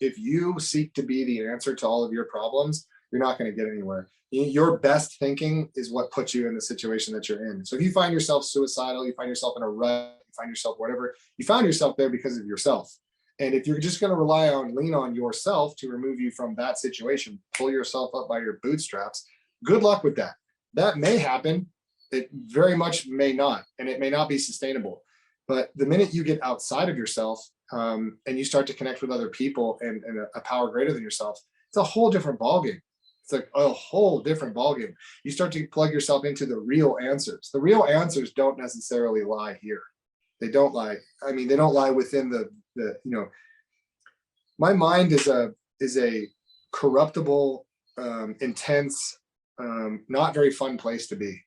if you seek to be the answer to all of your problems, you're not going to get anywhere. Your best thinking is what puts you in the situation that you're in. So if you find yourself suicidal, you find yourself in a rut, you find yourself whatever, you found yourself there because of yourself. And if you're just going to lean on yourself to remove you from that situation, pull yourself up by your bootstraps, good luck with that. That may happen. It very much may not, and it may not be sustainable. But the minute you get outside of yourself and you start to connect with other people and a power greater than yourself, it's a whole different ballgame. It's like a whole different ballgame. You start to plug yourself into the real answers. The real answers don't necessarily lie here. They don't lie. I mean, they don't lie within my mind is a corruptible, intense, not very fun place to be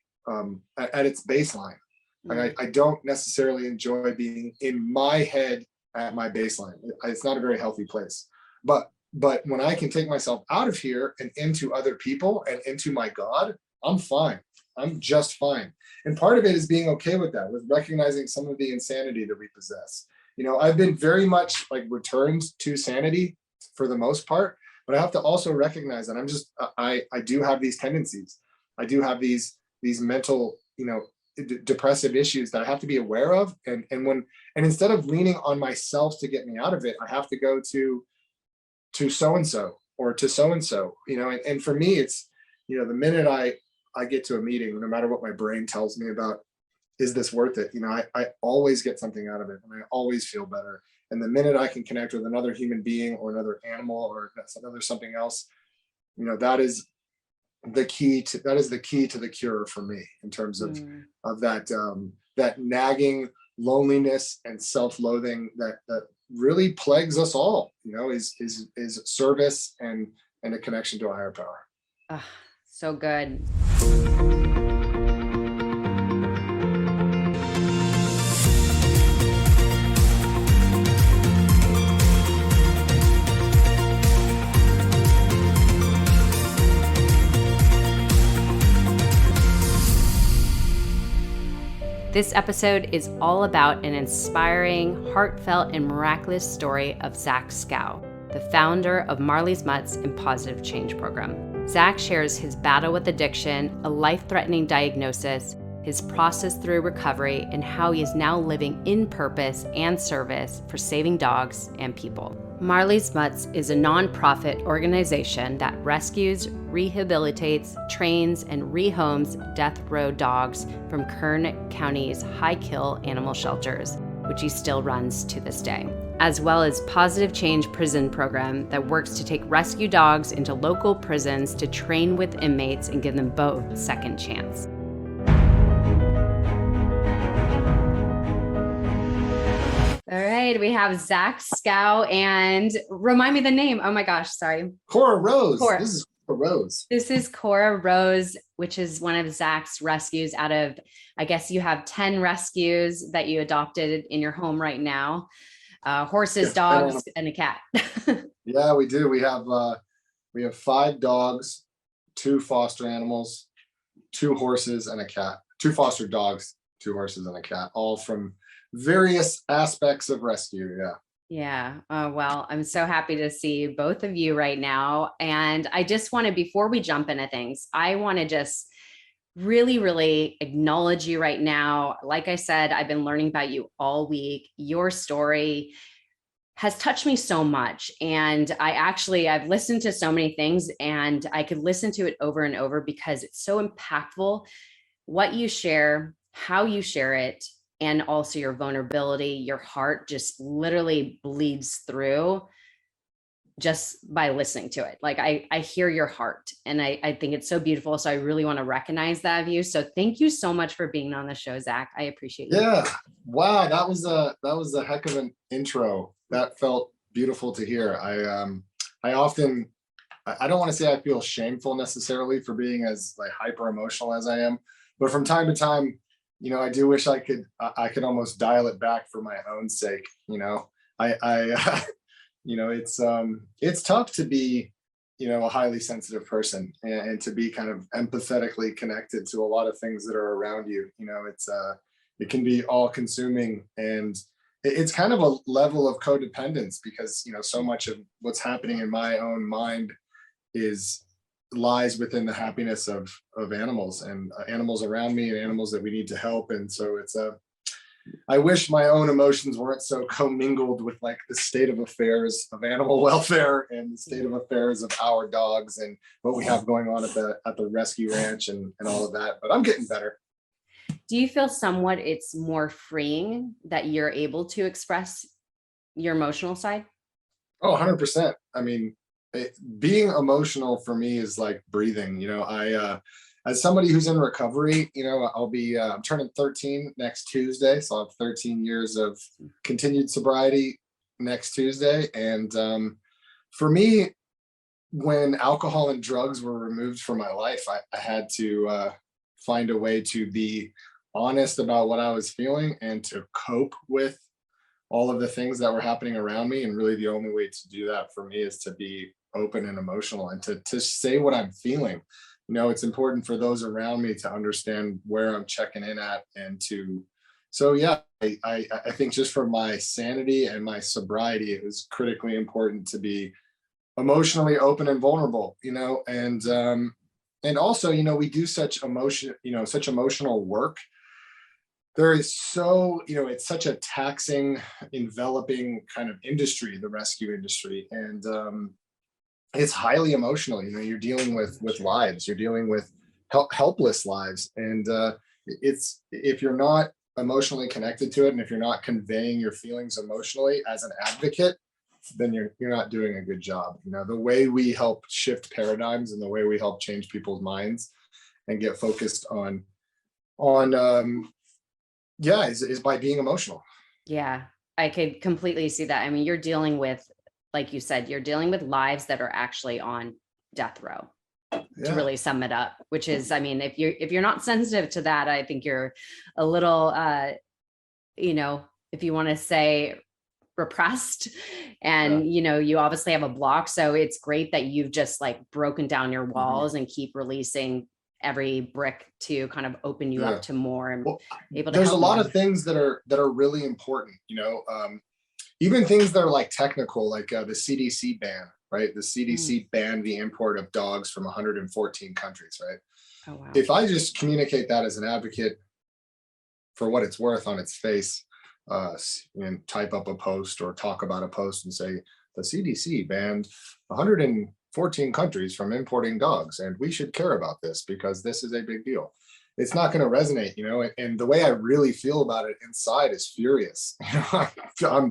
at its baseline. Like I don't necessarily enjoy being in my head at my baseline. It's not a very healthy place. But when I can take myself out of here and into other people and into my God, I'm fine. I'm just fine. And part of it is being okay with that, with recognizing some of the insanity that we possess. I've been very much like returned to sanity for the most part, but I have to also recognize that I do have these tendencies. I do have these mental, depressive issues that I have to be aware of. And instead of leaning on myself to get me out of it, I have to go to so-and-so or to so-and-so, and for me, it's, the minute I get to a meeting, no matter what my brain tells me about, is this worth it? I always get something out of it and I always feel better. And the minute I can connect with another human being or another animal or another something else, that is the key to the cure for me in terms of that nagging loneliness and self-loathing that really plagues us all, is service and a connection to a higher power. So good. This episode is all about an inspiring, heartfelt, and miraculous story of Zach Skow, the founder of Marley's Mutts and Pawsitive Change Program. Zach shares his battle with addiction, a life-threatening diagnosis, his process through recovery, and how he is now living in purpose and service for saving dogs and people. Marley's Mutts is a nonprofit organization that rescues, rehabilitates, trains, and rehomes death row dogs from Kern County's high-kill animal shelters, which he still runs to this day, as well as Pawsitive Change Prison Program that works to take rescue dogs into local prisons to train with inmates and give them both second chance. All right, we have Zach Skow, and remind me the name. Oh my gosh, sorry. Cora Rose. This is Cora Rose. This is Cora Rose, which is one of Zach's rescues out of, I guess you have 10 rescues that you adopted in your home right now. Horses, dogs, and a cat. Yeah, we do. We have 5 dogs, 2 foster animals, 2 horses, and a cat. 2 foster dogs, 2 horses, and a cat, all from various aspects of rescue. Yeah. Oh, well, I'm so happy to see both of you right now. And I just want to, before we jump into things, I want to just really, really acknowledge you right now. Like I said, I've been learning about you all week. Your story has touched me so much. And I've listened to so many things and I could listen to it over and over because it's so impactful. What you share, how you share it, and also your vulnerability, your heart just literally bleeds through just by listening to it. Like I hear your heart and I think it's so beautiful. So I really want to recognize that of you. So thank you so much for being on the show, Zach. I appreciate you. Yeah. Wow. That was a heck of an intro. That felt beautiful to hear. I often, I don't want to say I feel shameful necessarily for being as like hyper emotional as I am, but from time to time, I do wish I could almost dial it back for my own sake. It's tough to be, a highly sensitive person and to be kind of empathetically connected to a lot of things that are around you. It can be all consuming and it's kind of a level of codependence because, so much of what's happening in my own mind is lies within the happiness of animals and animals around me and animals that we need to help. And so I wish my own emotions weren't so commingled with like the state of affairs of animal welfare and the state of affairs of our dogs and what we have going on at the rescue ranch and all of that. But I'm getting better. Do you feel somewhat it's more freeing that you're able to express your emotional side? Oh, 100%. I mean, being emotional for me is like breathing. As somebody who's in recovery, I'm turning 13 next Tuesday. So I'll have 13 years of continued sobriety next Tuesday. And for me, when alcohol and drugs were removed from my life, I had to find a way to be honest about what I was feeling and to cope with all of the things that were happening around me. And really the only way to do that for me is to be open and emotional and to say what I'm feeling. It's important for those around me to understand where I'm checking in at so yeah, I think just for my sanity and my sobriety, it was critically important to be emotionally open and vulnerable, and also, we do such emotional work. There is it's such a taxing, enveloping kind of industry, the rescue industry. And it's highly emotional. You're dealing with lives, you're dealing with helpless lives. And if you're not emotionally connected to it, and if you're not conveying your feelings emotionally as an advocate, then you're not doing a good job. The way we help shift paradigms and the way we help change people's minds and get focused on is by being emotional. Yeah, I could completely see that. I mean, you're dealing with, like you said, you're dealing with lives that are actually on death row, to really sum it up, which is, I mean, if you're not sensitive to that, I think you're a little, if you want to say repressed and, you obviously have a block. So it's great that you've just like broken down your walls and keep releasing every brick to kind of open you up to more and able to there's help a lot more. of things that are really important, even things that are like technical, like the CDC ban, right? The CDC banned the import of dogs from 114 countries, right? Oh, wow. If I just communicate that as an advocate for what it's worth on its face, and type up a post or talk about a post and say, the CDC banned 114 countries from importing dogs, and we should care about this because this is a big deal. It's not going to resonate, and the way I really feel about it inside is furious. You're kind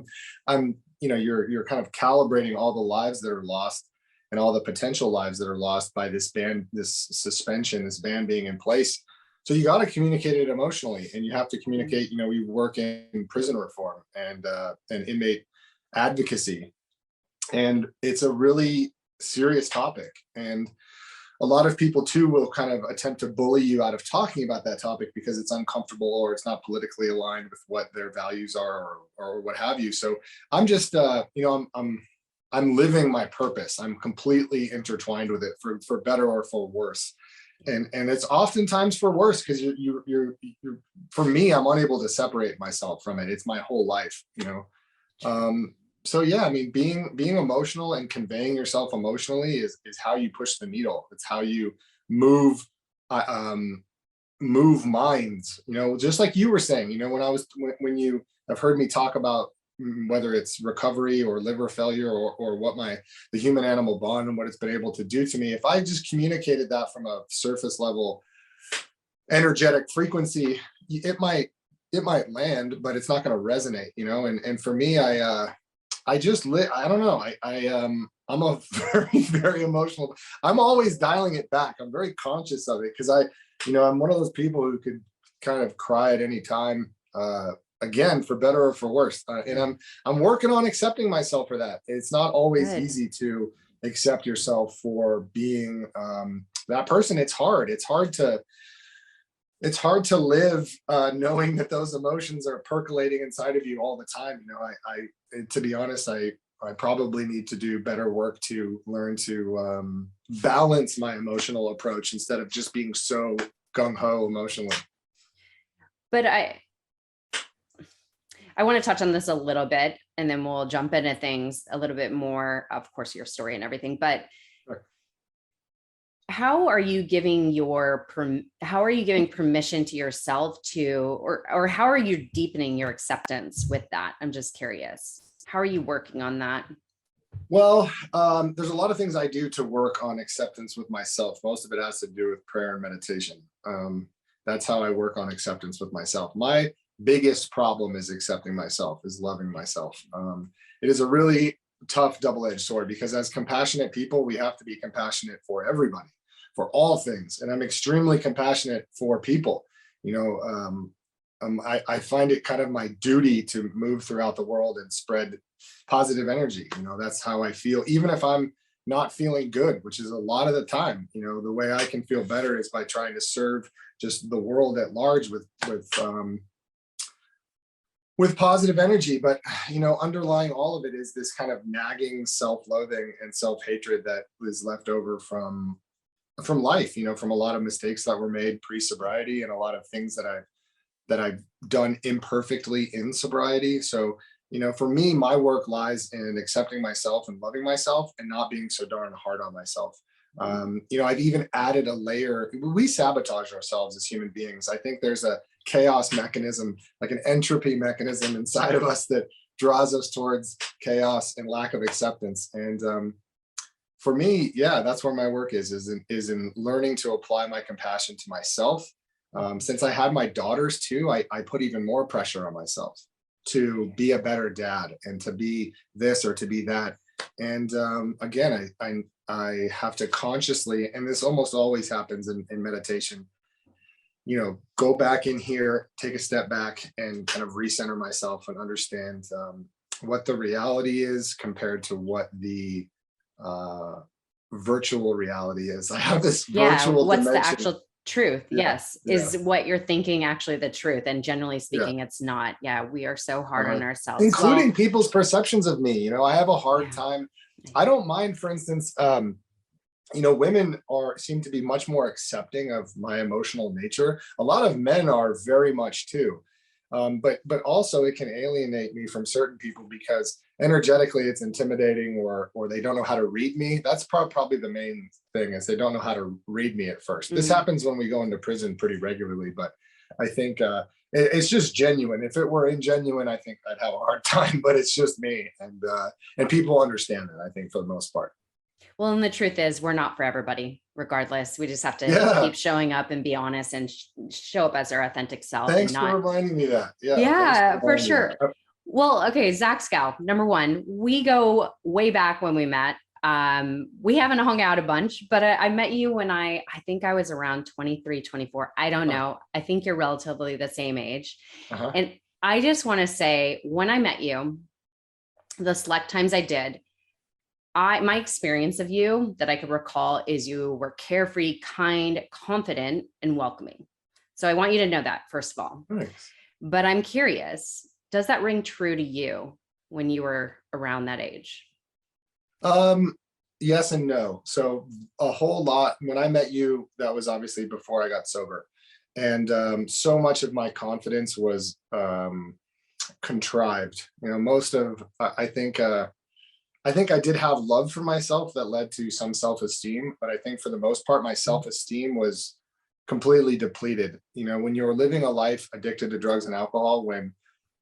of calibrating all the lives that are lost and all the potential lives that are lost by this ban, this suspension, this ban being in place. So you got to communicate it emotionally, and you have to communicate. We work in prison reform and inmate advocacy, and it's a really serious topic. And a lot of people too will kind of attempt to bully you out of talking about that topic because it's uncomfortable or it's not politically aligned with what their values are or what have you. So I'm just, I'm living my purpose. I'm completely intertwined with it for better or for worse. And it's oftentimes for worse because you're for me, I'm unable to separate myself from it. It's my whole life, So yeah, I mean, being emotional and conveying yourself emotionally is how you push the needle. It's how you move minds, just like you were saying, when you have heard me talk about whether it's recovery or liver failure or what the human animal bond and what it's been able to do to me. If I just communicated that from a surface level energetic frequency, it might land, but it's not going to resonate, and for me, I don't know. I'm a very, very emotional. I'm always dialing it back. I'm very conscious of it because I'm one of those people who could kind of cry at any time, again, for better or for worse. And I'm working on accepting myself for that. It's not always easy to accept yourself for being that person. It's hard. It's hard to live knowing that those emotions are percolating inside of you all the time. To be honest, I probably need to do better work to learn to balance my emotional approach instead of just being so gung-ho emotionally. But I I want to touch on this a little bit, and then we'll jump into things a little bit more, of course, your story and everything, but Sure. how are you giving permission to yourself to, or how are you deepening your acceptance with that? I'm just curious. How are you working on that? Well, there's a lot of things I do to work on acceptance with myself. Most of it has to do with prayer and meditation. That's how I work on acceptance with myself. My biggest problem is accepting myself, is loving myself. It is a really tough double-edged sword because as compassionate people, we have to be compassionate for everybody, for all things. And I'm extremely compassionate for people. I find it kind of my duty to move throughout the world and spread positive energy. That's how I feel, even if I'm not feeling good, which is a lot of the time. The way I can feel better is by trying to serve just the world at large with positive energy. But underlying all of it is this kind of nagging self-loathing and self-hatred that was left over from life, from a lot of mistakes that were made pre-sobriety and a lot of things that I've done imperfectly in sobriety. So, for me, my work lies in accepting myself and loving myself and not being so darn hard on myself. I've even added a layer. We sabotage ourselves as human beings. I think there's a chaos mechanism, like an entropy mechanism inside of us that draws us towards chaos and lack of acceptance. And for me, yeah, that's where my work is in learning to apply my compassion to myself. Since I had my daughters too, I put even more pressure on myself to be a better dad and to be this or to be that. And again, I have to consciously, and this almost always happens in meditation, go back in here, take a step back and kind of recenter myself and understand what the reality is compared to what the virtual reality is. I have this virtual what's dimension. The actual truth? Yes. Is what you're thinking actually the truth? And generally speaking, it's not. Yeah, we are so hard on ourselves, including people's perceptions of me. I have a hard time. I don't mind, for instance, women seem to be much more accepting of my emotional nature. A lot of men are very much too. But also it can alienate me from certain people because energetically it's intimidating or they don't know how to read me. That's probably the main thing, is they don't know how to read me at first. This happens when we go into prison pretty regularly, but I think it's just genuine. If it were ingenuine, I think I'd have a hard time, but it's just me. And people understand that, I think, for the most part. Well, and the truth is we're not for everybody, regardless. We just have to keep showing up and be honest and show up as our authentic self. Thanks for reminding me that. Yeah, for sure. Well, okay. Zach Skow, number one, we go way back when we met. We haven't hung out a bunch, but I met you when I think I was around 23, 24. I don't know. I think you're relatively the same age. And I just want to say, when I met you, the select times I did, my experience of you that I could recall is you were carefree, kind, confident, and welcoming. So I want you to know that, first of all. Thanks. But I'm curious, does that ring true to you when you were around that age? Yes and no. So a whole lot. When I met you, that was obviously before I got sober. And so much of my confidence was contrived. I think I did have love for myself that led to some self-esteem, but I think for the most part, my self-esteem was completely depleted. When you're living a life addicted to drugs and alcohol, when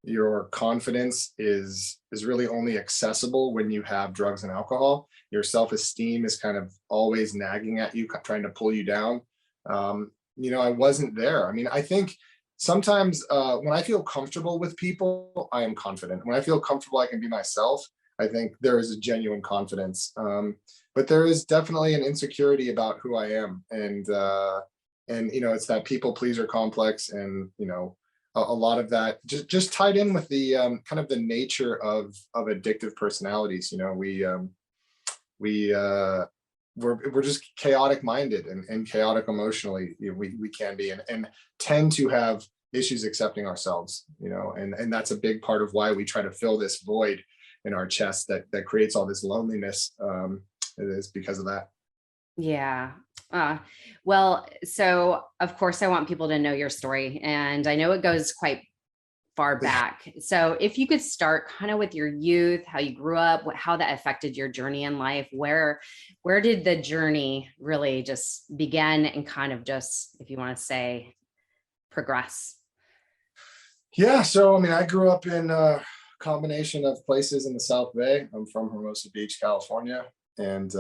your confidence is really only accessible when you have drugs and alcohol, your self-esteem is kind of always nagging at you, trying to pull you down. I wasn't there. I mean, I think sometimes when I feel comfortable with people, I am confident. When I feel comfortable, I can be myself. I think there is a genuine confidence, but there is definitely an insecurity about who I am. And it's that people pleaser complex. And, a lot of that just tied in with the kind of the nature of addictive personalities. We're just chaotic minded and chaotic emotionally. We can be and tend to have issues accepting ourselves, and that's a big part of why we try to fill this void in our chest that creates all this loneliness. It is because of that. Yeah. Well, so of course I want people to know your story, and I know it goes quite far back. So if you could start kind of with your youth, how you grew up, how that affected your journey in life, where did the journey really just begin and kind of just, if you want to say, progress? Yeah. So, I mean, I grew up in a combination of places in the South Bay. I'm from Hermosa Beach, California. And,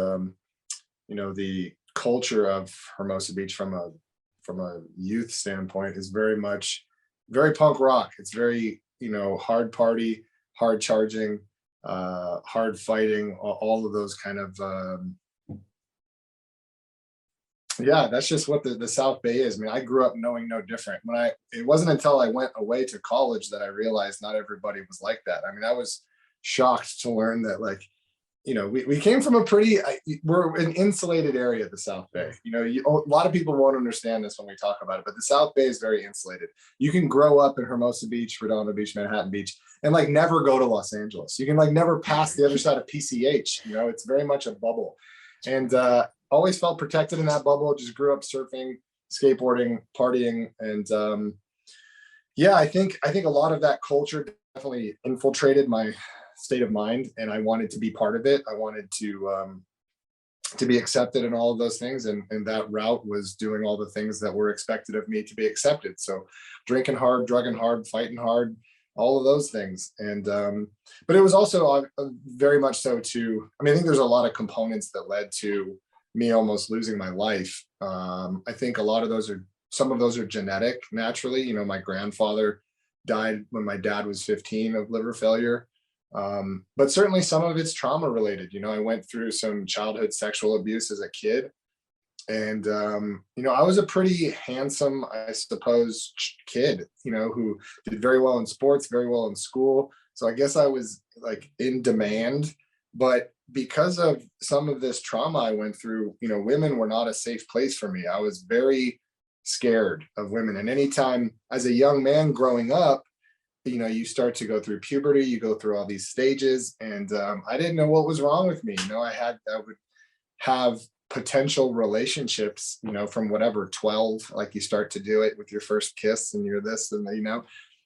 the culture of Hermosa Beach from a youth standpoint is very punk rock. It's very, hard party, hard charging, hard fighting, all of those kind of, yeah, that's just what the South Bay is. I mean, I grew up knowing no different. It wasn't until I went away to college that I realized not everybody was like that. I mean, I was shocked to learn that, like, we came from we're an insulated area, the South Bay. A lot of people won't understand this when we talk about it, but the South Bay is very insulated. You can grow up in Hermosa Beach, Redondo Beach, Manhattan Beach, and like never go to Los Angeles. You can like never pass the other side of PCH. It's very much a bubble. And always felt protected in that bubble. Just grew up surfing, skateboarding, partying. And yeah, I think a lot of that culture definitely infiltrated my state of mind, and I wanted to be part of it. I wanted to be accepted in all of those things, and that route was doing all the things that were expected of me to be accepted. So drinking hard, drugging hard, fighting hard, all of those things. And but it was also very much so too. I mean, I think there's a lot of components that led to me almost losing my life. I think some of those are genetic naturally. My grandfather died when my dad was 15 of liver failure. But certainly some of it's trauma related. I went through some childhood sexual abuse as a kid. And, I was a pretty handsome, I suppose, kid, who did very well in sports, very well in school. So I guess I was like in demand. But because of some of this trauma I went through, women were not a safe place for me. I was very scared of women. And anytime as a young man growing up, you start to go through puberty, you go through all these stages. And I didn't know what was wrong with me. I would have potential relationships, from whatever, 12, like you start to do it with your first kiss and you're this, and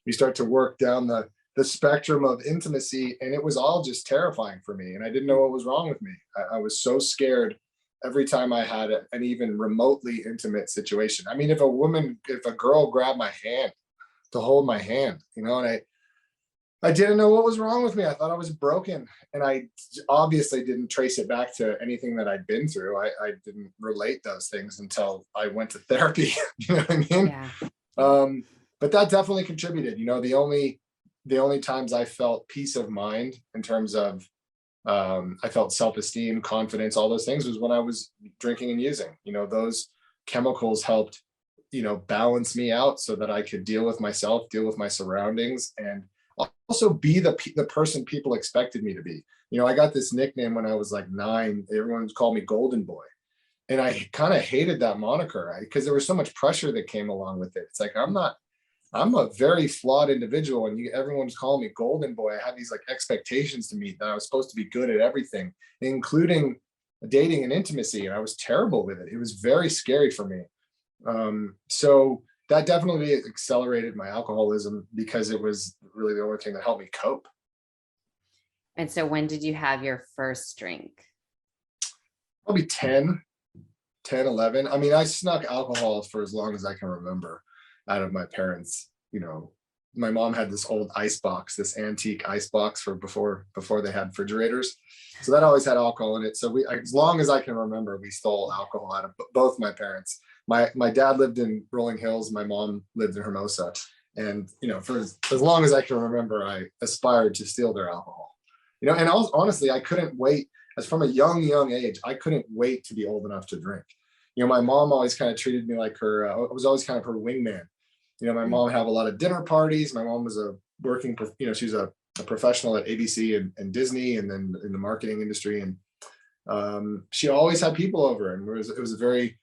you start to work down the spectrum of intimacy, and it was all just terrifying for me. And I didn't know what was wrong with me. I was so scared every time I had an even remotely intimate situation. I mean, if a girl grabbed my hand to hold my hand, and I didn't know what was wrong with me. I thought I was broken. And I obviously didn't trace it back to anything that I'd been through. I didn't relate those things until I went to therapy. You know what I mean? Yeah. But that definitely contributed. The only times I felt peace of mind in terms of I felt self-esteem, confidence, all those things was when I was drinking and using. Those chemicals helped, balance me out so that I could deal with myself, deal with my surroundings, and also be the person people expected me to be. I got this nickname when I was like 9. Everyone called me Golden Boy. And I kind of hated that moniker because there was so much pressure that came along with it. It's like, I'm a very flawed individual, and everyone's calling me Golden Boy. I had these like expectations to meet that I was supposed to be good at everything, including dating and intimacy. And I was terrible with it. It was very scary for me. So that definitely accelerated my alcoholism because it was really the only thing that helped me cope. And so when did you have your first drink? Probably 10, 11. I mean, I snuck alcohol for as long as I can remember out of my parents. My mom had this old ice box, this antique ice box for before they had refrigerators. So that always had alcohol in it. So as long as I can remember, we stole alcohol out of both my parents. My dad lived in Rolling Hills. My mom lived in Hermosa. And, for as long as I can remember, I aspired to steal their alcohol. And honestly, I couldn't wait. As from a young age, I couldn't wait to be old enough to drink. My mom always kind of treated me like I was always kind of her wingman. My mom would have a lot of dinner parties. My mom was she's a professional at ABC and Disney, and then in the marketing industry. And she always had people over, and it was a very,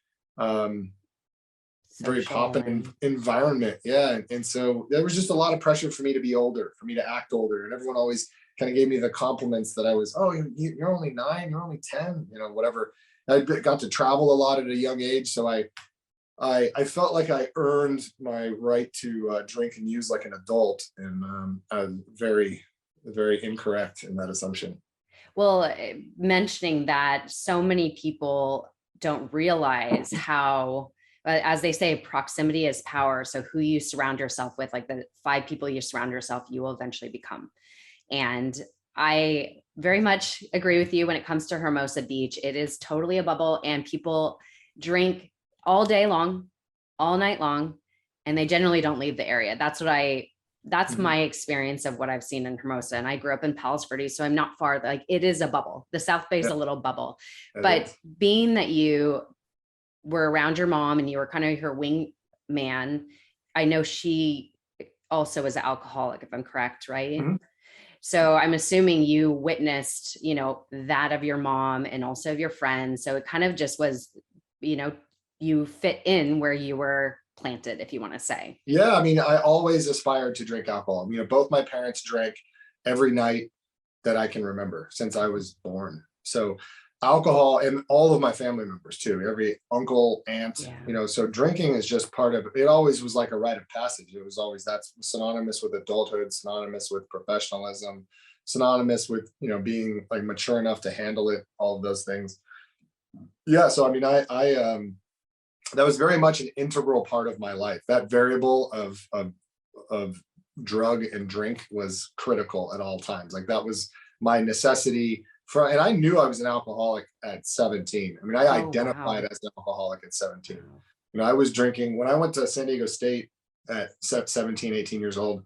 very popping environment. Yeah. And so there was just a lot of pressure for me to be older, for me to act older. And everyone always kind of gave me the compliments that I was, oh, you're only 9, you're only 10, whatever. I got to travel a lot at a young age. So I I felt like I earned my right to drink and use like an adult, and I was very incorrect in that assumption. Well, mentioning that, so many people don't realize how, as they say, proximity is power. So who you surround yourself with, like the 5 people you surround yourself, you will eventually become. And I very much agree with you when it comes to Hermosa Beach. It is totally a bubble, and people drink all day long, all night long, and they generally don't leave the area. That's Mhm. my experience of what I've seen in Hermosa. And I grew up in Palos Verdes, so I'm not far. Like, it is a bubble. The South Bay is Yeah, a little bubble. it But is. being that you were around your mom and you were kind of her wingman, I know she also is an alcoholic, if I'm correct, right? Mhm. So I'm assuming you witnessed, that of your mom and also of your friends. So it kind of just was, you know, you fit in where you were planted, if you want to say. Yeah, I mean, I always aspired to drink alcohol. Both my parents drank every night that I can remember since I was born. So alcohol, and all of my family members too, every uncle, aunt, Yeah. so drinking is just part of it. It always was like a rite of passage. It was always, that's synonymous with adulthood, synonymous with professionalism, synonymous with, being like mature enough to handle it, all of those things. Yeah. So, I mean, that was very much an integral part of my life. That variable of drug and drink was critical at all times. Like, that was my necessity for, and I knew I was an alcoholic at 17. I mean, I Oh, wow. identified as an alcoholic at 17. Wow. I was drinking when I went to San Diego State at 17, 18 years old.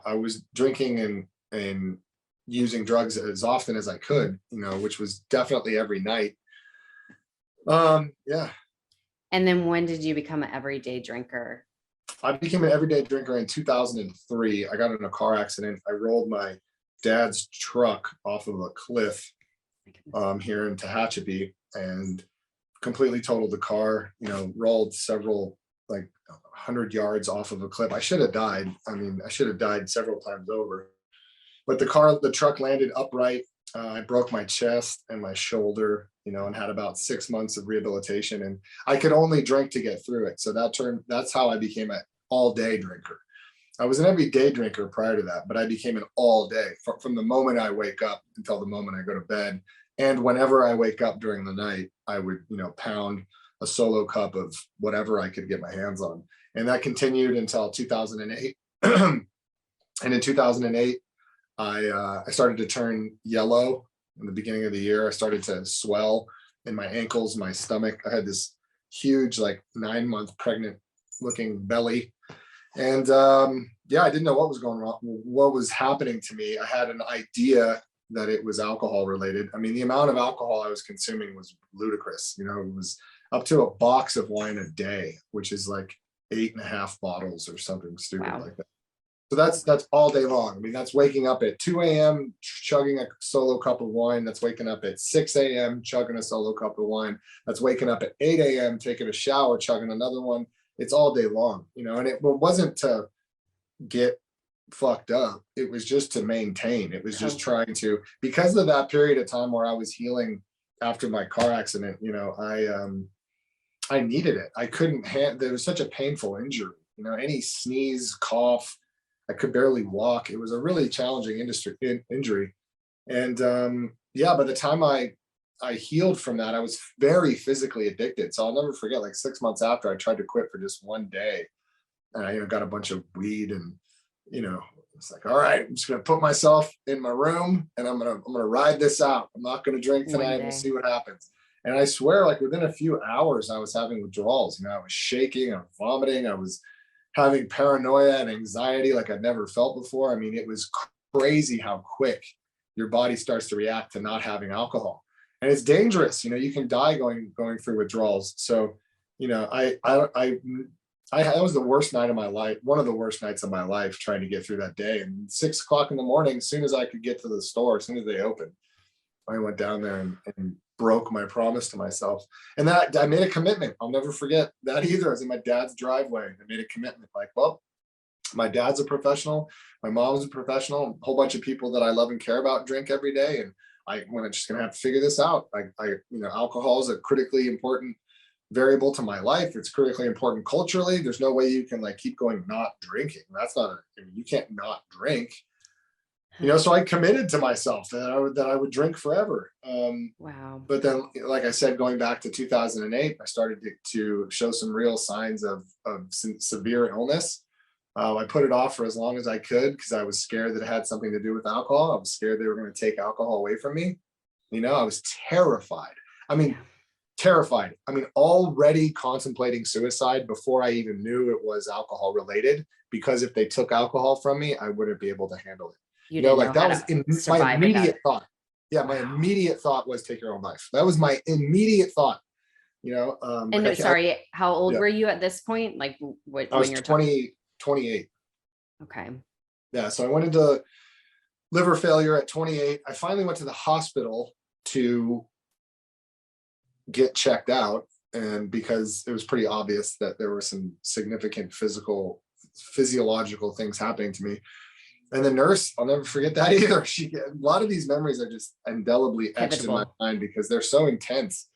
I was drinking and using drugs as often as I could, which was definitely every night. Yeah, And then when did you become an everyday drinker? I became an everyday drinker in 2003. I got in a car accident. I rolled my dad's truck off of a cliff here in Tehachapi, and completely totaled the car. Rolled several, like, 100 yards off of a cliff. I should have died. I mean, I should have died several times over. But the truck landed upright. I broke my chest and my shoulder, and had about 6 months of rehabilitation. And I could only drink to get through it. So that's how I became an all day drinker. I was an everyday drinker prior to that, but I became an all day from the moment I wake up until the moment I go to bed. And whenever I wake up during the night, I would, pound a solo cup of whatever I could get my hands on. And that continued until 2008. And in 2008, I started to turn yellow in the beginning of the year. I started to swell in my ankles, my stomach. I had this huge, like, 9-month pregnant looking belly. And yeah, I didn't know what was going wrong, what was happening to me. I had an idea that it was alcohol related. I mean, the amount of alcohol I was consuming was ludicrous. It was up to a box of wine a day, which is like 8.5 bottles or something stupid Wow. like that. So that's all day long. I mean, that's waking up at 2 a.m. chugging a solo cup of wine. That's waking up at 6 a.m. chugging a solo cup of wine. That's waking up at 8 a.m. taking a shower, chugging another one. It's all day long, and it wasn't to get fucked up. It was just to maintain. It was just trying to, because of that period of time where I was healing after my car accident, I needed it. I couldn't there was such a painful injury, any sneeze, cough, I could barely walk. It was a really challenging injury. And yeah, by the time I healed from that, I was very physically addicted. So I'll never forget, like, 6 months after, I tried to quit for just one day. And I, got a bunch of weed, and, it's like, all right, I'm just gonna put myself in my room, and I'm gonna ride this out. I'm not gonna drink One tonight. We'll day. see what happens. And I swear, like, within a few hours, I was having withdrawals. I was shaking, I was vomiting, I was having paranoia and anxiety like I'd never felt before. I mean, it was crazy how quick your body starts to react to not having alcohol. And it's dangerous. You can die going through withdrawals. So, that was the worst night of my life, one of the worst nights of my life, trying to get through that day. And 6 o'clock in the morning, as soon as I could get to the store, as soon as they opened, I went down there and broke my promise to myself. And that I made a commitment. I'll never forget that either. I was in my dad's driveway. I made a commitment, like, well, my dad's a professional, my mom's a professional, a whole bunch of people that I love and care about drink every day. And I'm just gonna have to figure this out. Alcohol is a critically important variable to my life. It's critically important culturally. There's no way you can like keep going not drinking. That's not I mean, you can't not drink. So I committed to myself that I would drink forever. Wow. But then, like I said, going back to 2008, I started to show some real signs of severe illness. I put it off for as long as I could because I was scared that it had something to do with alcohol. I was scared they were going to take alcohol away from me. I was terrified. I mean, terrified. I mean, already contemplating suicide before I even knew it was alcohol related, because if they took alcohol from me, I wouldn't be able to handle it. You didn't like know that how was to my survive immediate it. thought. Yeah, my immediate thought was take your own life. That was my immediate thought. And sorry, how old yeah. were you at this point? Like I was 28. Okay. Yeah, so I went into liver failure at 28. I finally went to the hospital to get checked out, and because it was pretty obvious that there were some significant physiological things happening to me. And the nurse, I'll never forget that either. A lot of these memories are just indelibly etched in my mind because they're so intense.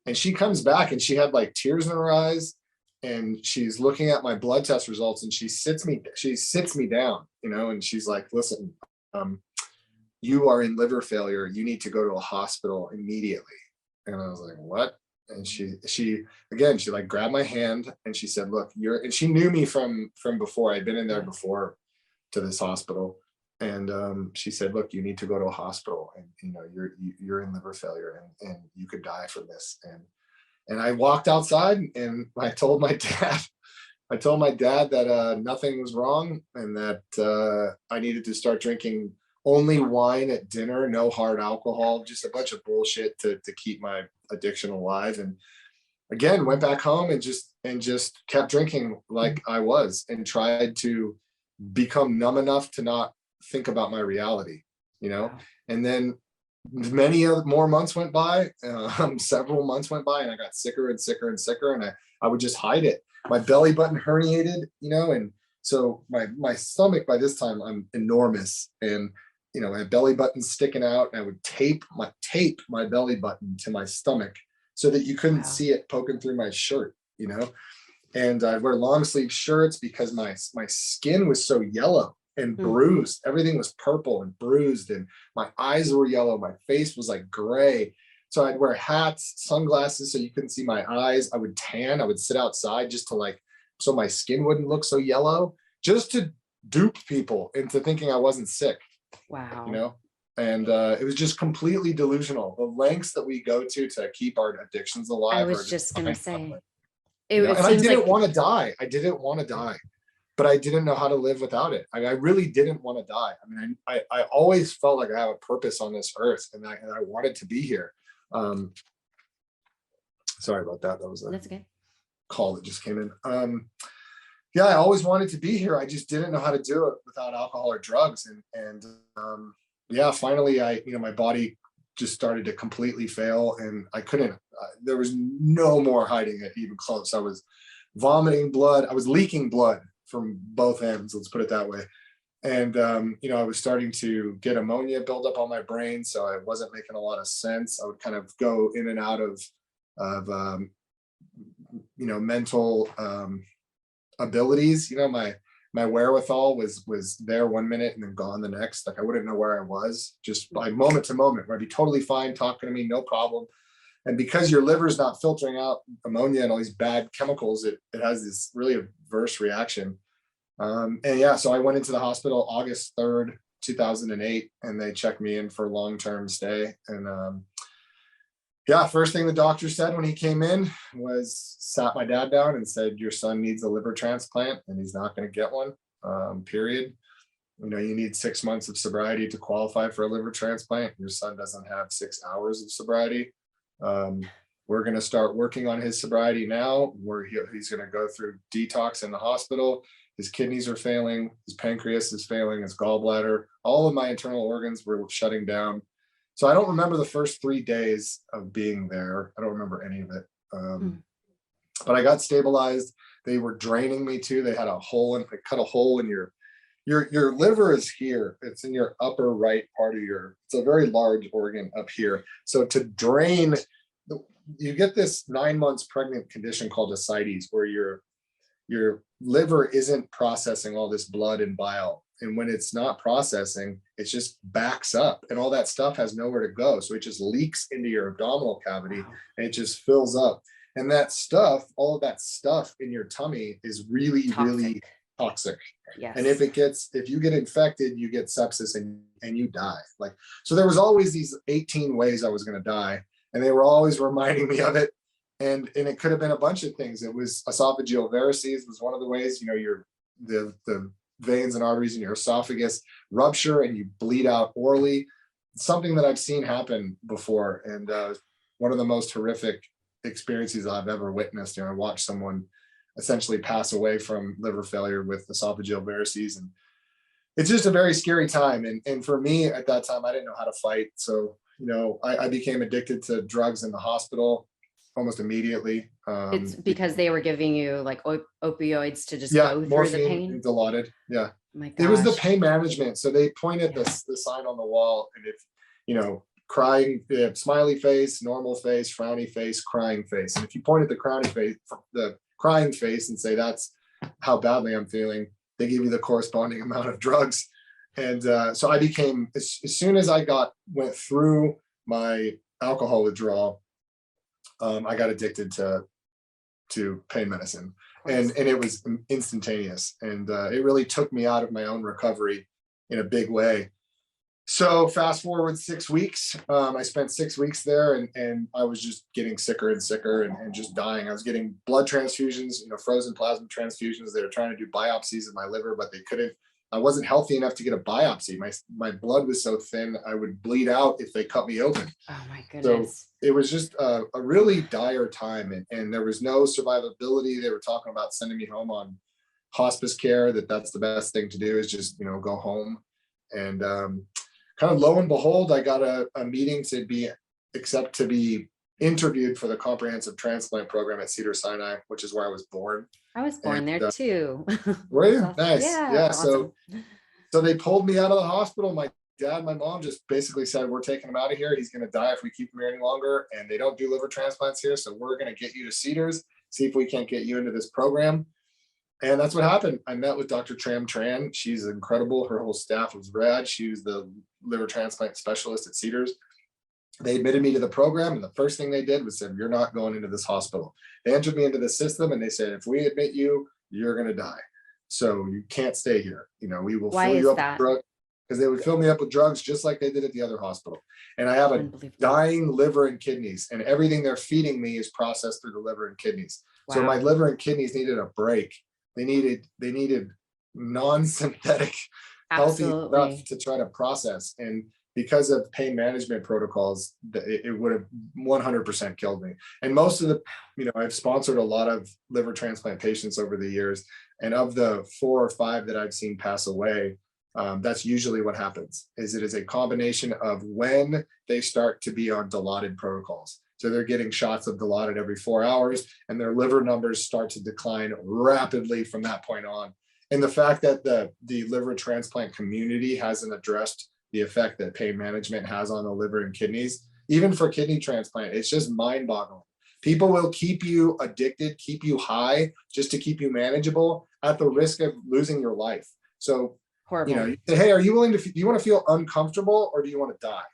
And she comes back and she had like tears in her eyes, and she's looking at my blood test results, and she sits me down, and she's like, listen, you are in liver failure. You need to go to a hospital immediately. And I was like, what? And she like grabbed my hand and she said, look, and she knew me from before. I'd been in there before to this hospital. And she said, look, you need to go to a hospital, and you're in liver failure, and you could die from this. And I walked outside and I told my dad that nothing was wrong, and that I needed to start drinking only wine at dinner, no hard alcohol, just a bunch of bullshit to keep my addiction alive. And again, went back home and just kept drinking like I was, and tried to become numb enough to not think about my reality, and then many more months went by, several months went by, and I got sicker and sicker and sicker, and I would just hide it. My belly button herniated, and so my stomach, by this time, I'm enormous, and my belly button sticking out, and I would tape my belly button to my stomach so that you couldn't see it poking through my shirt, and I'd wear long sleeve shirts because my skin was so yellow and bruised. Everything was purple and bruised, and my eyes were yellow. My face was like gray. So I'd wear hats, sunglasses, so you couldn't see my eyes. I would tan. I would sit outside just to so my skin wouldn't look so yellow, just to dupe people into thinking I wasn't sick. Wow. And it was just completely delusional. The lengths that we go to keep our addictions alive. I was just going to say. And I didn't want to die. But I didn't know how to live without it. I really didn't want to die. I mean, I always felt like I have a purpose on this earth, and I wanted to be here. Sorry about that. That was a call that just came in. Yeah, I always wanted to be here. I just didn't know how to do it without alcohol or drugs. And yeah, finally, my body just started to completely fail, and I couldn't. There was no more hiding it even close. I was vomiting blood. I was leaking blood from both ends, let's put it that way. And I was starting to get ammonia build up on my brain, so I wasn't making a lot of sense. I would kind of go in and out of mental abilities. My wherewithal was there one minute and then gone the next. Like I wouldn't know where I was, just by moment to moment, where I'd be totally fine talking to me, no problem. And because your liver's not filtering out ammonia and all these bad chemicals, it has this really adverse reaction. And yeah, so I went into the hospital August 3rd, 2008, and they checked me in for long-term stay. And yeah, first thing the doctor said when he came in was sat my dad down and said, your son needs a liver transplant and he's not going to get one, period. You need 6 months of sobriety to qualify for a liver transplant. Your son doesn't have 6 hours of sobriety. We're going to start working on his sobriety now, where he's going to go through detox in the hospital. His kidneys are failing, his pancreas is failing, his gallbladder, all of my internal organs were shutting down. So I don't remember the first 3 days of being there. I don't remember any of it. But I got stabilized. They were draining me too. They had they cut a hole in your liver is here. It's in your upper right part of it's a very large organ up here. So to drain, you get this 9 months pregnant condition called ascites, where your liver isn't processing all this blood and bile. And when it's not processing, it just backs up and all that stuff has nowhere to go. So it just leaks into your abdominal cavity and it just fills up. And that stuff, all of that stuff in your tummy is really, really toxic. Yes. And if you get infected, you get sepsis and you die. Like, so there was always these 18 ways I was going to die. And they were always reminding me of it. And it could have been a bunch of things. It was esophageal varices was one of the ways, the veins and arteries in your esophagus rupture and you bleed out orally. Something that I've seen happen before. And one of the most horrific experiences I've ever witnessed. I watched someone essentially pass away from liver failure with esophageal varices. And it's just a very scary time. And for me at that time, I didn't know how to fight. So, I became addicted to drugs in the hospital almost immediately. It's because they were giving you like opioids to just go through morphine, the pain. Dilaudid. Yeah. My gosh. It was the pain management. So they pointed the sign on the wall, and if crying, smiley face, normal face, frowny face, crying face. And if you point at the crying face and say that's how badly I'm feeling, they give you the corresponding amount of drugs. And so I became, as soon as I went through my alcohol withdrawal, I got addicted to pain medicine, and it was instantaneous. And it really took me out of my own recovery in a big way. So fast forward 6 weeks, I spent 6 weeks there, and I was just getting sicker and sicker and just dying. I was getting blood transfusions, frozen plasma transfusions. They were trying to do biopsies of my liver, but they couldn't. I wasn't healthy enough to get a biopsy. My blood was so thin, I would bleed out if they cut me open. Oh my goodness. So it was just a really dire time, and there was no survivability. They were talking about sending me home on hospice care, that's the best thing to do is just, go home. And kind of lo and behold, I got a meeting to be interviewed for the comprehensive transplant program at Cedars-Sinai, which is where I was born. I was born there too. Were you? Nice. Yeah. Awesome. So they pulled me out of the hospital. My dad, my mom just basically said, we're taking him out of here. He's going to die if we keep him here any longer. And they don't do liver transplants here. So we're going to get you to Cedars, see if we can't get you into this program. And that's what happened. I met with Dr. Tran. She's incredible. Her whole staff was rad. She was the liver transplant specialist at Cedars. They admitted me to the program, and the first thing they did was said, you're not going into this hospital. They entered me into the system, and they said, if we admit you, you're going to die. So you can't stay here. We will fill you up with drugs, because they would fill me up with drugs just like they did at the other hospital. And I have a dying liver and kidneys, and everything they're feeding me is processed through the liver and kidneys. Wow. So my liver and kidneys needed a break. They needed non-synthetic, healthy stuff to try to process. And because of pain management protocols, it would have 100% killed me. And most of I've sponsored a lot of liver transplant patients over the years. And of the 4 or 5 that I've seen pass away, that's usually what happens. It is a combination of when they start to be on Dilaudid protocols. So they're getting shots of Dilaudid every 4 hours, and their liver numbers start to decline rapidly from that point on. And the fact that the liver transplant community hasn't addressed the effect that pain management has on the liver and kidneys, even for kidney transplant, it's just mind-boggling. People will keep you addicted, keep you high, just to keep you manageable at the risk of losing your life. So, you say, hey, are you willing do you want to feel uncomfortable, or do you want to die?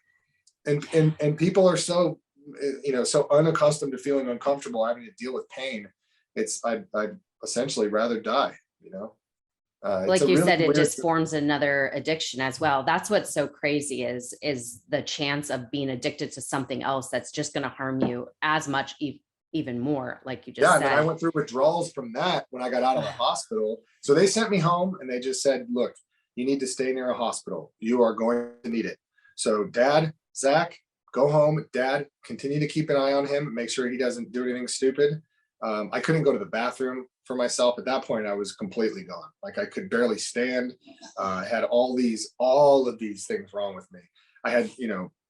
And people are so, so unaccustomed to feeling uncomfortable, having to deal with pain. I'd essentially rather die, like you said, it just forms another addiction as well. That's what's so crazy is the chance of being addicted to something else that's just going to harm you as much, even more, like you just said. Yeah, and I went through withdrawals from that when I got out of the hospital. So they sent me home, and they just said, look, you need to stay near a hospital. You are going to need it. So Dad, Zach, go home. Dad, continue to keep an eye on him. Make sure he doesn't do anything stupid. I couldn't go to the bathroom for myself. At that point, I was completely gone. Like, I could barely stand. I had all of these things wrong with me. I had,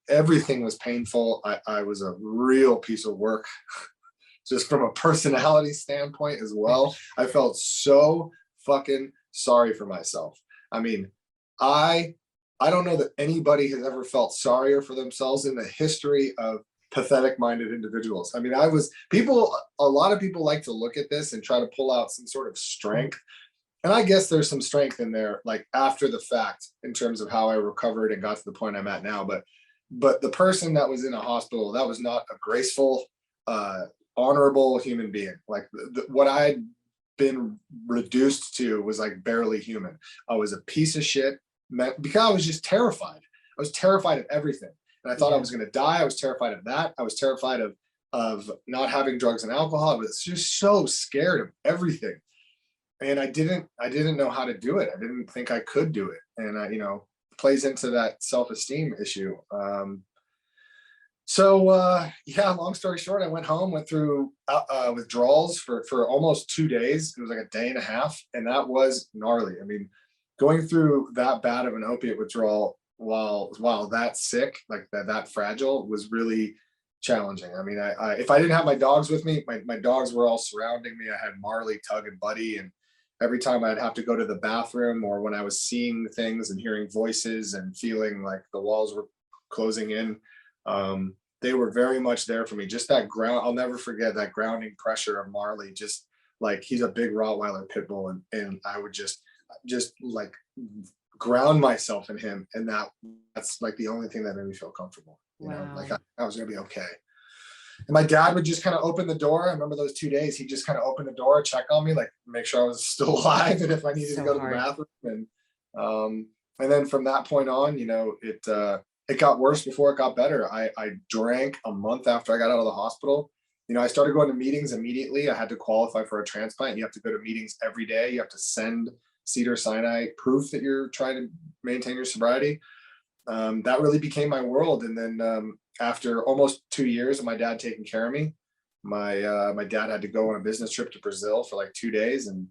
everything was painful. I was a real piece of work, just from a personality standpoint as well. I felt so fucking sorry for myself. I mean, I don't know that anybody has ever felt sorrier for themselves in the history of pathetic minded individuals. I mean, a lot of people like to look at this and try to pull out some sort of strength. And I guess there's some strength in there, like after the fact, in terms of how I recovered and got to the point I'm at now. But the person that was in a hospital, that was not a graceful, honorable human being. Like what I'd been reduced to was like barely human. I was a piece of shit because I was just terrified. I was terrified of everything. And I thought I was going to die. I was terrified of that. I was terrified of not having drugs and alcohol. I was just so scared of everything. And I didn't know how to do it. I didn't think I could do it. And plays into that self-esteem issue. Long story short, I went home, went through withdrawals for almost 2 days. It was like a day and a half, and that was gnarly. I mean, going through that bad of an opiate withdrawal while that sick, like that fragile, was really challenging. I mean, if I didn't have my dogs with me, my dogs were all surrounding me. I had Marley, Tug, and Buddy, and every time I'd have to go to the bathroom, or when I was seeing things and hearing voices and feeling like the walls were closing in, they were very much there for me. Just that ground, I'll never forget that grounding pressure of Marley. Just like, he's a big Rottweiler pit bull, and I would just like ground myself in him, and that's like the only thing that made me feel comfortable. You know, like I was gonna be okay. And my dad would just kind of open the door. I remember those 2 days, he just kind of opened the door, check on me, like make sure I was still alive, and if I needed to go to the bathroom. And then from that point on, it got worse before it got better. I drank a month after I got out of the hospital. I started going to meetings immediately. I had to qualify for a transplant. You have to go to meetings every day. You have to send Cedars-Sinai proof that you're trying to maintain your sobriety. That really became my world. And then after almost 2 years of my dad taking care of me, my dad had to go on a business trip to Brazil for like 2 days, and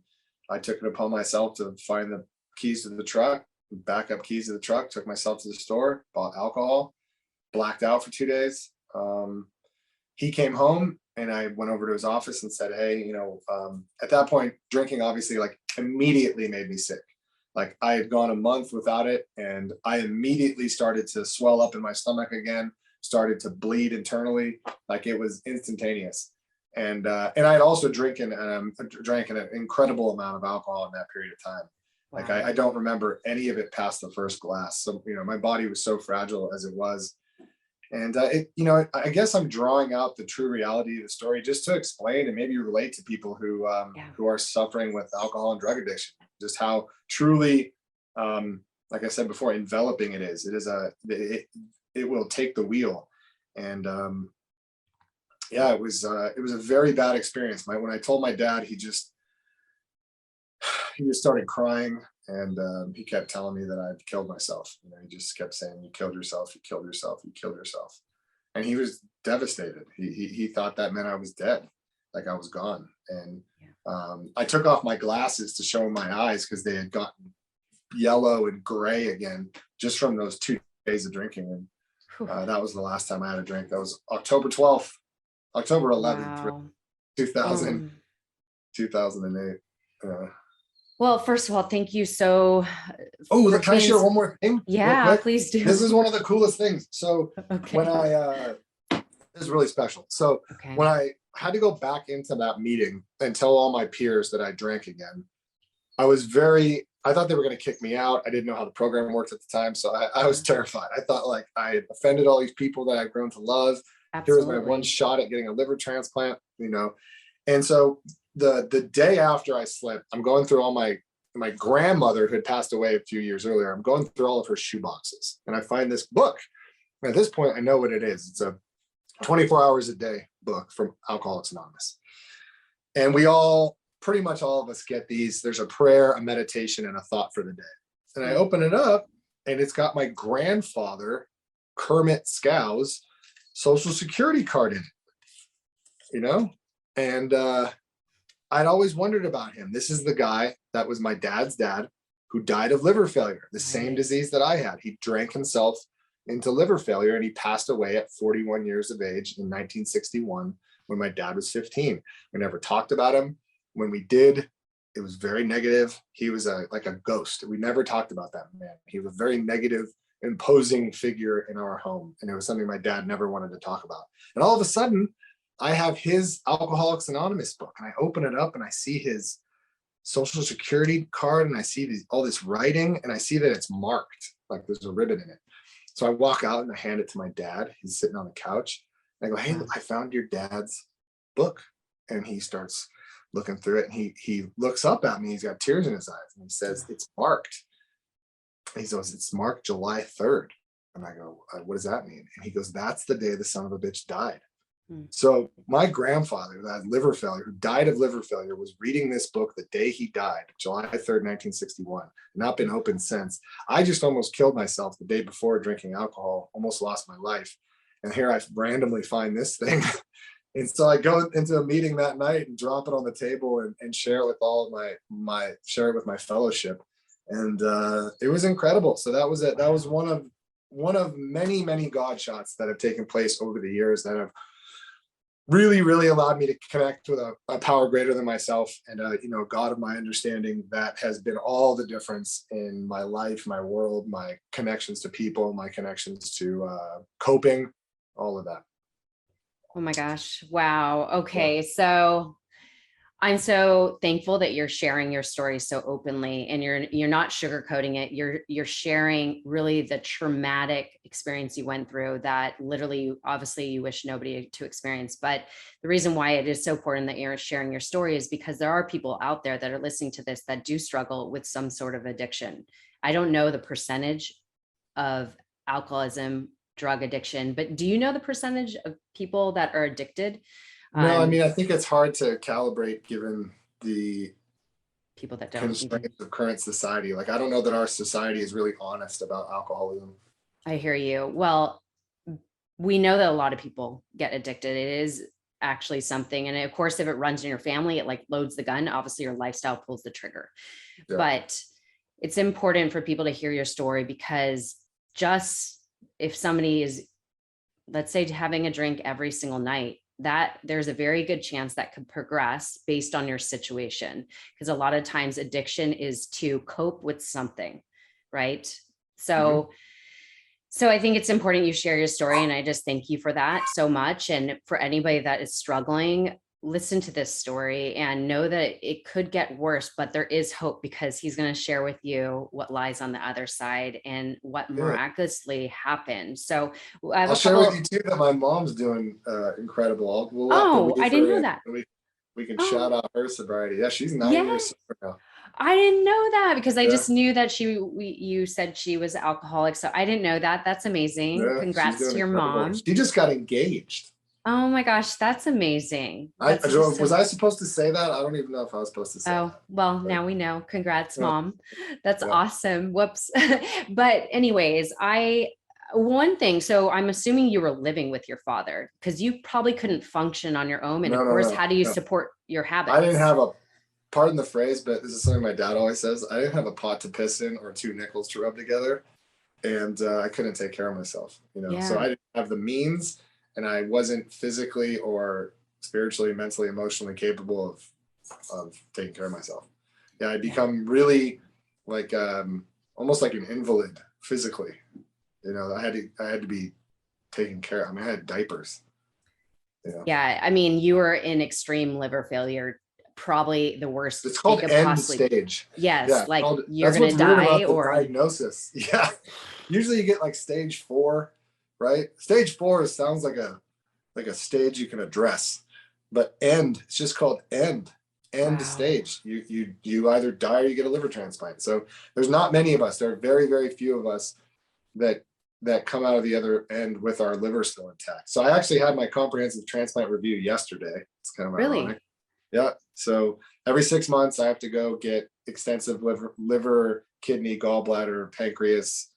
I took it upon myself to find the keys to the truck, backup keys to the truck, took myself to the store, bought alcohol, blacked out for 2 days. He came home, and I went over to his office and said, hey, at that point, drinking obviously like immediately made me sick. Like I had gone a month without it, and I immediately started to swell up in my stomach again, started to bleed internally. Like it was instantaneous. And I had also drank an incredible amount of alcohol in that period of time. Wow. Like I don't remember any of it past the first glass. So, my body was so fragile as it was. And I guess I'm drawing out the true reality of the story just to explain and maybe relate to people who are suffering with alcohol and drug addiction, just how truly, like I said before, enveloping it is. It will take the wheel. And it was a very bad experience. When I told my dad, he just started crying, and he kept telling me that I'd killed myself. He just kept saying, you killed yourself, you killed yourself, you killed yourself. And he was devastated. He thought that meant I was dead, like I was gone. And I took off my glasses to show him my eyes because they had gotten yellow and gray again just from those 2 days of drinking. And that was the last time I had a drink. That was October 11th, wow. 2008. Well, first of all, thank you so. Can I share one more thing? Yeah, please do. This is one of the coolest things. So when this is really special. So when I had to go back into that meeting and tell all my peers that I drank again, I thought they were going to kick me out. I didn't know how the program worked at the time. So I was terrified. I thought like I had offended all these people that I'd grown to love. Absolutely. Here was my one shot at getting a liver transplant, And so the day after I slipped, I'm going through all my grandmother who had passed away a few years earlier. I'm going through all of her shoe boxes, and I find this book. And at this point, I know what it is. It's a 24 hours a day book from Alcoholics Anonymous. And pretty much all of us get these. There's a prayer, a meditation, and a thought for the day. And I open it up, and it's got my grandfather, Kermit Skow's social security card in it, and I'd always wondered about him. This is the guy that was my dad's dad who died of liver failure, the same disease that I had. He drank himself into liver failure, and he passed away at 41 years of age in 1961 when my dad was 15. We never talked about him. When we did, it was very negative. He was like a ghost. We never talked about that man. He was a very negative imposing figure in our home. And it was something my dad never wanted to talk about. And all of a sudden, I have his Alcoholics Anonymous book, and I open it up and I see his social security card, and I see all this writing, and I see that it's marked, like there's a ribbon in it. So I walk out and I hand it to my dad. He's sitting on the couch. I go, hey, I found your dad's book. And he starts looking through it, and he looks up at me. He's got tears in his eyes, and he says, it's marked. He goes, it's marked July 3rd. And I go, what does that mean? And he goes, that's the day the son of a bitch died. So my grandfather, who had liver failure, who died of liver failure, was reading this book the day he died, July 3rd, 1961, not been open since. I just almost killed myself the day before drinking alcohol, almost lost my life. And here I randomly find this thing. And so I go into a meeting that night and drop it on the table and share it with all of share it with my fellowship. And it was incredible. So that was it. That was one of many, many God shots that have taken place over the years that have really, really allowed me to connect with a power greater than myself, and God of my understanding that has been all the difference in my life, my world, my connections to people, my connections to coping, all of that. Oh my gosh. Wow. Okay. So I'm so thankful that you're sharing your story so openly, and you're not sugarcoating it. You're sharing really the traumatic experience you went through that literally, obviously you wish nobody to experience. But the reason why it is so important that you're sharing your story is because there are people out there that are listening to this that do struggle with some sort of addiction. I don't know the percentage of alcoholism, drug addiction, but do you know the percentage of people that are addicted? No, I mean, I think it's hard to calibrate given the people that don't constraints of current society. Like, I don't know that our society is really honest about alcoholism. I hear you. Well, we know that a lot of people get addicted. It is actually something. And of course, if it runs in your family, it like loads the gun. Obviously, your lifestyle pulls the trigger. Yeah. But it's important for people to hear your story, because just if somebody is, let's say, having a drink every single night, that there's a very good chance that could progress based on your situation. Because a lot of times addiction is to cope with something, right? So, so I think it's important you share your story, and I just thank you for that so much. And for anybody that is struggling, listen to this story and know that it could get worse, but there is hope, because he's going to share with you what lies on the other side and what miraculously happened. So I'll share with you too that my mom's doing incredible. I didn't know that. We can shout out her sobriety. Yeah, she's 9 years sober now. I didn't know that, because I just knew that you said she was alcoholic. So I didn't know that. That's amazing. Yeah, congrats to your mom. She just got engaged. Oh my gosh, that's amazing. Was I supposed to say that? I don't even know if I was supposed to say that. Well, now we know. Congrats, Mom. That's awesome. Whoops. But anyways, one thing, so I'm assuming you were living with your father, because you probably couldn't function on your own. And of course, how do you support your habits? I didn't have pardon the phrase, but this is something my dad always says, I didn't have a pot to piss in or two nickels to rub together. And I couldn't take care of myself, so I didn't have the means. And I wasn't physically or spiritually, mentally, emotionally capable of taking care of myself. Yeah, I become really like almost like an invalid physically. I had to be taken care of. I mean, I had diapers. Yeah, I mean, you were in extreme liver failure, probably the worst. It's called end stage. Yes, like you're gonna die or diagnosis. Yeah, usually you get like stage 4. Right? Stage 4 sounds like a stage you can address, but it's just called end stage. You either die or you get a liver transplant. So there's not many of us. There are very, very few of us that come out of the other end with our liver still intact. So I actually had my comprehensive transplant review yesterday. It's kind of ironic. Yeah. So every 6 months I have to go get extensive liver, kidney, gallbladder, pancreas,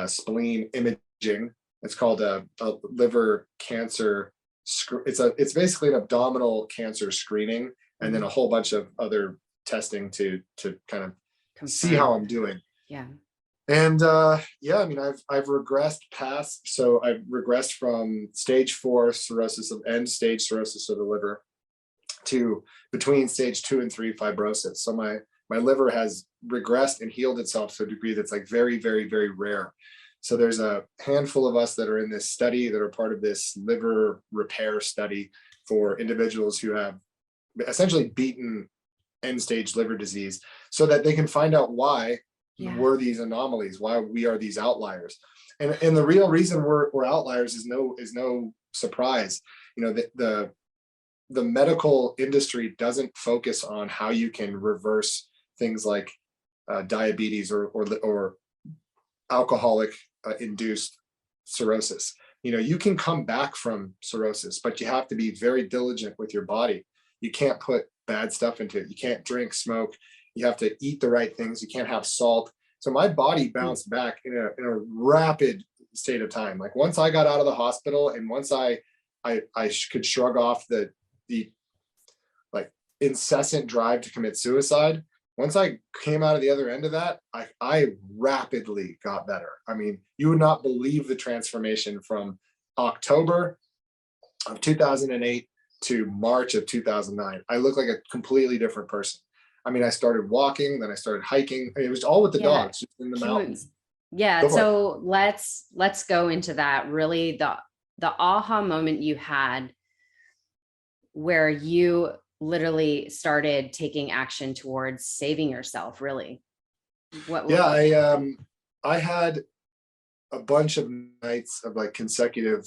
spleen imaging. It's called a liver cancer. It's basically an abdominal cancer screening, and then a whole bunch of other testing to kind of see how I'm doing. Yeah. And I mean, I've regressed past. So I've regressed from stage 4 cirrhosis of end stage cirrhosis of the liver to between stage 2 and 3 fibrosis. So my liver has regressed and healed itself to a degree that's like very, very, very rare. So there's a handful of us that are in this study that are part of this liver repair study for individuals who have essentially beaten end stage liver disease, so that they can find out why we're these anomalies, why we are these outliers. And the real reason we're outliers is no surprise. You know, the medical industry doesn't focus on how you can reverse things like diabetes or alcoholic induced cirrhosis. You know, you can come back from cirrhosis, but you have to be very diligent with your body. You can't put bad stuff into it. You can't drink, smoke. You have to eat the right things. You can't have salt. So my body bounced back in a rapid state of time. Like once I got out of the hospital and once I could shrug off the like incessant drive to commit suicide, once I came out of the other end of that, I rapidly got better. I mean, you would not believe the transformation from October of 2008 to March of 2009. I look like a completely different person. I mean, I started walking, then I started hiking. I mean, it was all with the dogs, just in the mountains. Yeah. So let's go into that. Really, the aha moment you had where you literally started taking action towards saving yourself, really. I had a bunch of nights of like consecutive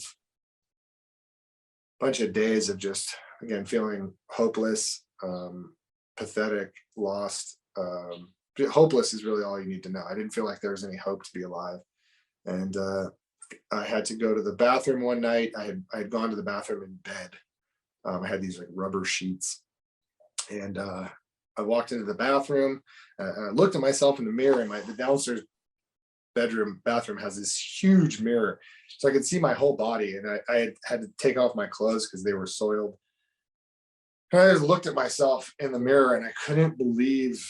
bunch of days of just, again, feeling hopeless, pathetic, lost. Hopeless is really all you need to know. I didn't feel like there was any hope to be alive. And I had to go to the bathroom one night. I had gone to the bathroom in bed. I had these like rubber sheets. And I walked into the bathroom and I looked at myself in the mirror, and the downstairs bathroom has this huge mirror. So I could see my whole body, and I had to take off my clothes because they were soiled. And I just looked at myself in the mirror and I couldn't believe,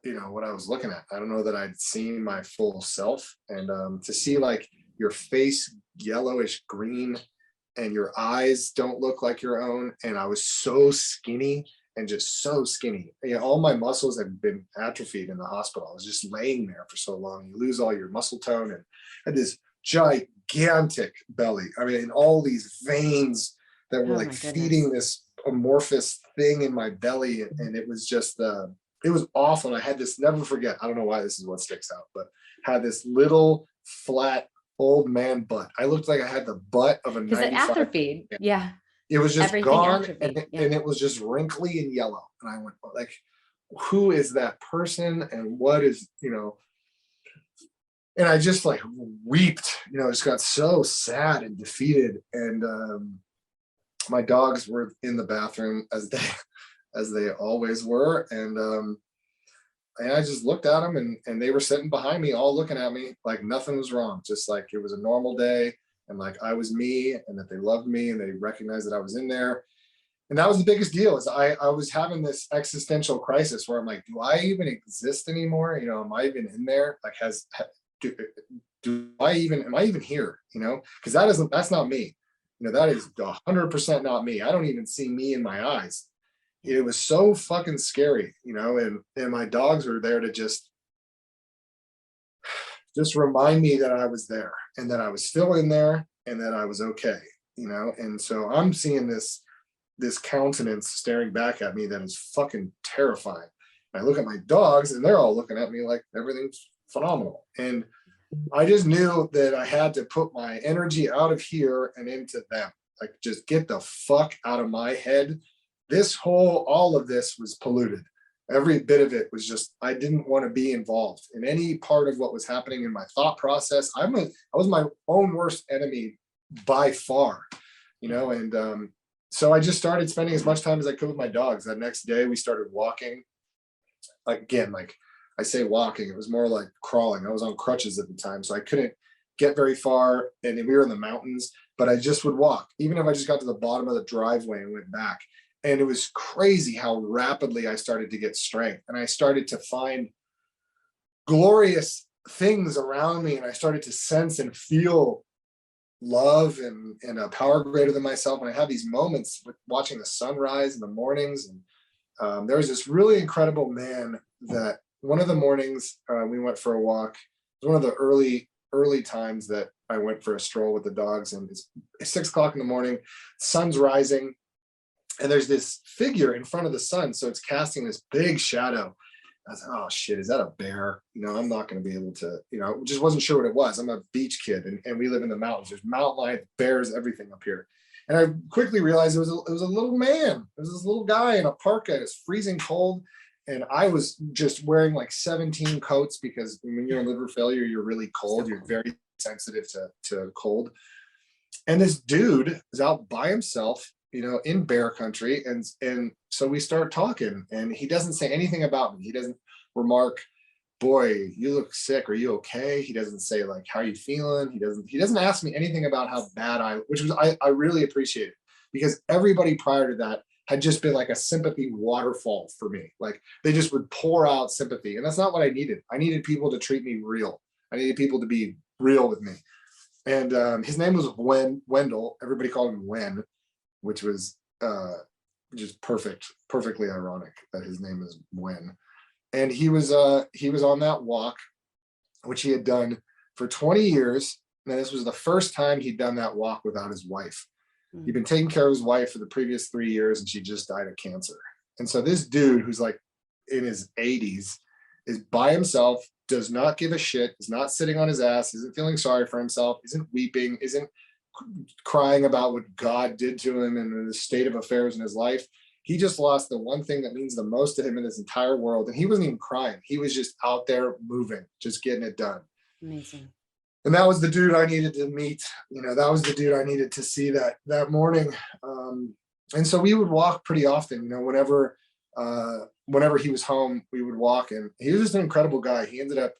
you know, what I was looking at. I don't know that I'd seen my full self. And to see like your face yellowish green and your eyes don't look like your own. And I was so skinny and just so skinny. You know, all my muscles had been atrophied in the hospital. I was just laying there for so long. You lose all your muscle tone, and had this gigantic belly. I mean, and all these veins that were like feeding this amorphous thing in my belly. And it was just, it was awful. And I had this, never forget, I don't know why this is what sticks out, but had this little flat old man butt. I looked like I had the butt of a 95. Because it atrophied. Yeah. It was just everything gone, atrophied. and it was just wrinkly and yellow. And I went like, who is that person? And what is, you know, and I just like wept, you know, just got so sad and defeated. And my dogs were in the bathroom as they always were. And I just looked at them, and they were sitting behind me, all looking at me like nothing was wrong. Just like it was a normal day, and like I was me, and that they loved me, and they recognized that I was in there. And that was the biggest deal, is I was having this existential crisis where I'm like, do I even exist anymore? You know, am I even in there? Like, am I even here? You know, because that's not me. You know, that is 100% not me. I don't even see me in my eyes. It was so fucking scary, you know, and my dogs were there to just remind me that I was there, and that I was still in there, and that I was okay, you know. And so I'm seeing this countenance staring back at me that is fucking terrifying. And I look at my dogs, and they're all looking at me like everything's phenomenal. And I just knew that I had to put my energy out of here and into them. Like, just get the fuck out of my head. All of this was polluted. Every bit of it was just, I didn't want to be involved in any part of what was happening in my thought process. I was my own worst enemy by far, you know. And so I just started spending as much time as I could with my dogs. That next day we started walking. Again, like I say walking, it was more like crawling. I was on crutches at the time, so I couldn't get very far, and we were in the mountains, but I just would walk, even if I just got to the bottom of the driveway and went back. And it was crazy how rapidly I started to get strength, and I started to find glorious things around me, and I started to sense and feel love and a power greater than myself. And I had these moments with watching the sunrise in the mornings. And there was this really incredible man that one of the mornings we went for a walk, was one of the early times that I went for a stroll with the dogs, and it's 6 o'clock in the morning, sun's rising, and there's this figure in front of the sun, so it's casting this big shadow. I was like, oh shit, is that a bear? I'm not going to be able to, just wasn't sure what it was. I'm a beach kid, and we live in the mountains. There's mountain lions, bears, everything up here. And I quickly realized it was a little man. It was this little guy in a parka. It's freezing cold. And I was just wearing like 17 coats, because when you're in liver failure, you're really cold. You're very sensitive to cold. And this dude is out by himself, in bear country. And so we start talking, and he doesn't say anything about me. He doesn't remark, boy, you look sick. Are you okay? He doesn't say like, how are you feeling? He doesn't ask me anything about how bad I really appreciate it, because everybody prior to that had just been like a sympathy waterfall for me. Like they just would pour out sympathy. And that's not what I needed. I needed people to treat me real. I needed people to be real with me. And his name was Wendell. Everybody called him Wen, which was just perfectly ironic that his name is Wen. And he was on that walk, which he had done for 20 years. And this was the first time he'd done that walk without his wife. He'd been taking care of his wife for the previous 3 years, and she just died of cancer. And so this dude, who's like in his 80s, is by himself, does not give a shit, is not sitting on his ass, isn't feeling sorry for himself, isn't weeping, isn't crying about what God did to him and the state of affairs in his life. He just lost the one thing that means the most to him in his entire world. And he wasn't even crying. He was just out there moving, just getting it done. Amazing. And that was the dude I needed to meet. That was the dude I needed to see that morning. And so we would walk pretty often, whenever he was home, we would walk, and he was just an incredible guy. He ended up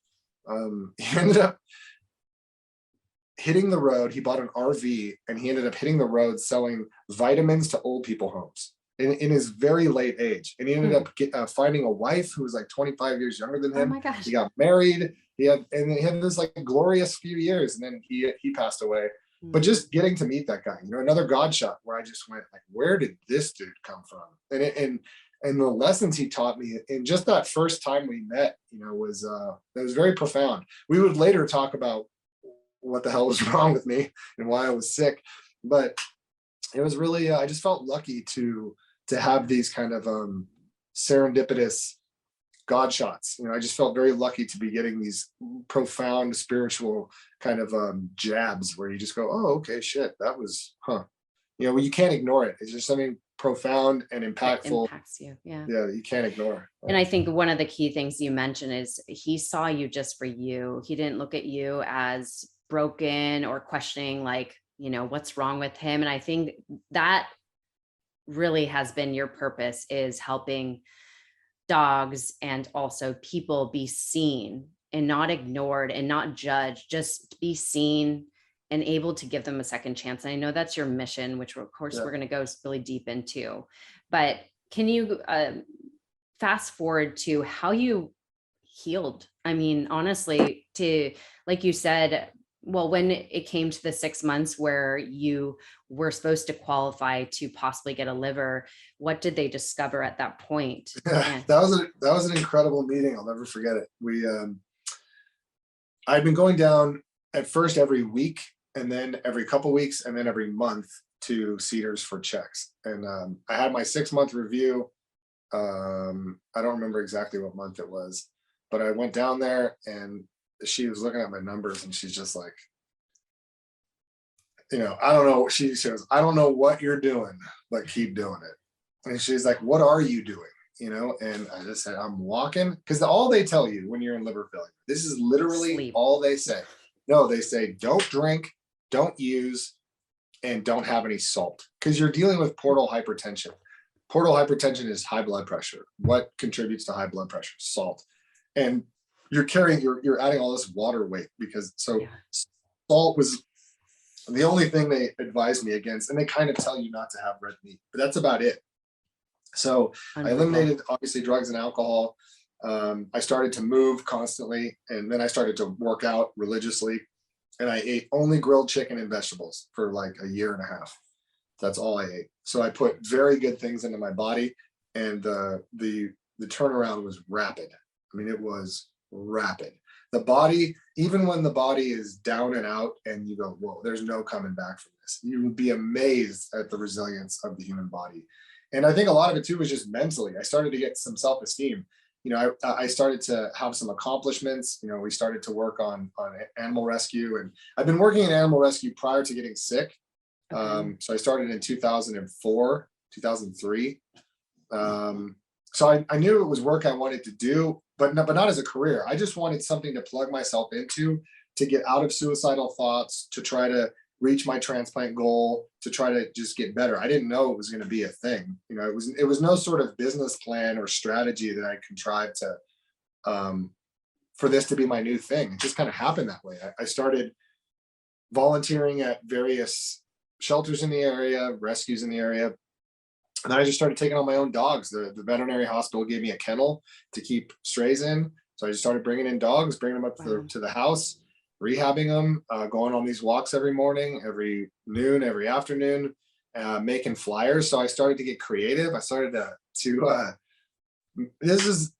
hitting the road. He bought an RV, and he ended up hitting the road selling vitamins to old people homes in his very late age. And he ended up finding a wife who was like 25 years younger than him. Oh my gosh. He got married. He had this like glorious few years, and then he passed away. But just getting to meet that guy, another God shot where I just went like, where did this dude come from? And the lessons he taught me in just that first time we met, was very profound. We would later talk about what the hell was wrong with me and why I was sick, but it was really I just felt lucky to have these kind of serendipitous God shots. I just felt very lucky to be getting these profound spiritual kind of jabs where you just go, oh, okay, shit, that was, well, you can't ignore it. It's just something profound and impactful. It impacts you. Yeah, you can't ignore. And I think one of the key things you mentioned is he saw you just for you. He didn't look at you as broken or questioning like, what's wrong with him. And I think that really has been your purpose, is helping dogs and also people be seen and not ignored and not judged, just be seen and able to give them a second chance. And I know that's your mission, which of course we're going to go really deep into, but can you fast forward to how you healed? I mean, honestly, to, like you said, well, when it came to the 6 months where you were supposed to qualify to possibly get a liver, what did they discover at that point? That was an incredible meeting. I'll never forget it. I'd been going down at first every week, and then every couple weeks, and then every month to Cedars for checks. And I had my 6-month review. I don't remember exactly what month it was, but I went down there, and she was looking at my numbers, and she's just like, I don't know. She says, I don't know what you're doing, but keep doing it. And she's like, what are you doing? And I just said, I'm walking. Because all they tell you when you're in liver failure, this is literally Sleep. all they say. No, they say, don't drink, don't use, and don't have any salt. Because you're dealing with portal hypertension. Portal hypertension is high blood pressure. What contributes to high blood pressure? Salt. And you're adding all this water weight, because salt was the only thing they advised me against. And they kind of tell you not to have red meat, but that's about it. So I eliminated obviously drugs and alcohol. I started to move constantly, and then I started to work out religiously, and I ate only grilled chicken and vegetables for like a year and a half. That's all I ate. So I put very good things into my body, and the turnaround was rapid. I mean, it was rapid. The body, even when the body is down and out and you go, whoa, there's no coming back from this. You would be amazed at the resilience of the human body. And I think a lot of it too was just mentally. I started to get some self-esteem. I started to have some accomplishments. We started to work on animal rescue, and I've been working in animal rescue prior to getting sick. So I started in 2004, 2003. So I knew it was work I wanted to do, but not as a career. I just wanted something to plug myself into, to get out of suicidal thoughts, to try to reach my transplant goal, to try to just get better. I didn't know it was going to be a thing. It was no sort of business plan or strategy that I contrived to, for this to be my new thing. It just kind of happened that way. I started volunteering at various shelters in the area, rescues in the area. And then I just started taking on my own dogs. The veterinary hospital gave me a kennel to keep strays in. So I just started bringing in dogs, bringing them up to the house, rehabbing them, going on these walks every morning, every noon, every afternoon, making flyers. So I started to get creative. I started to this is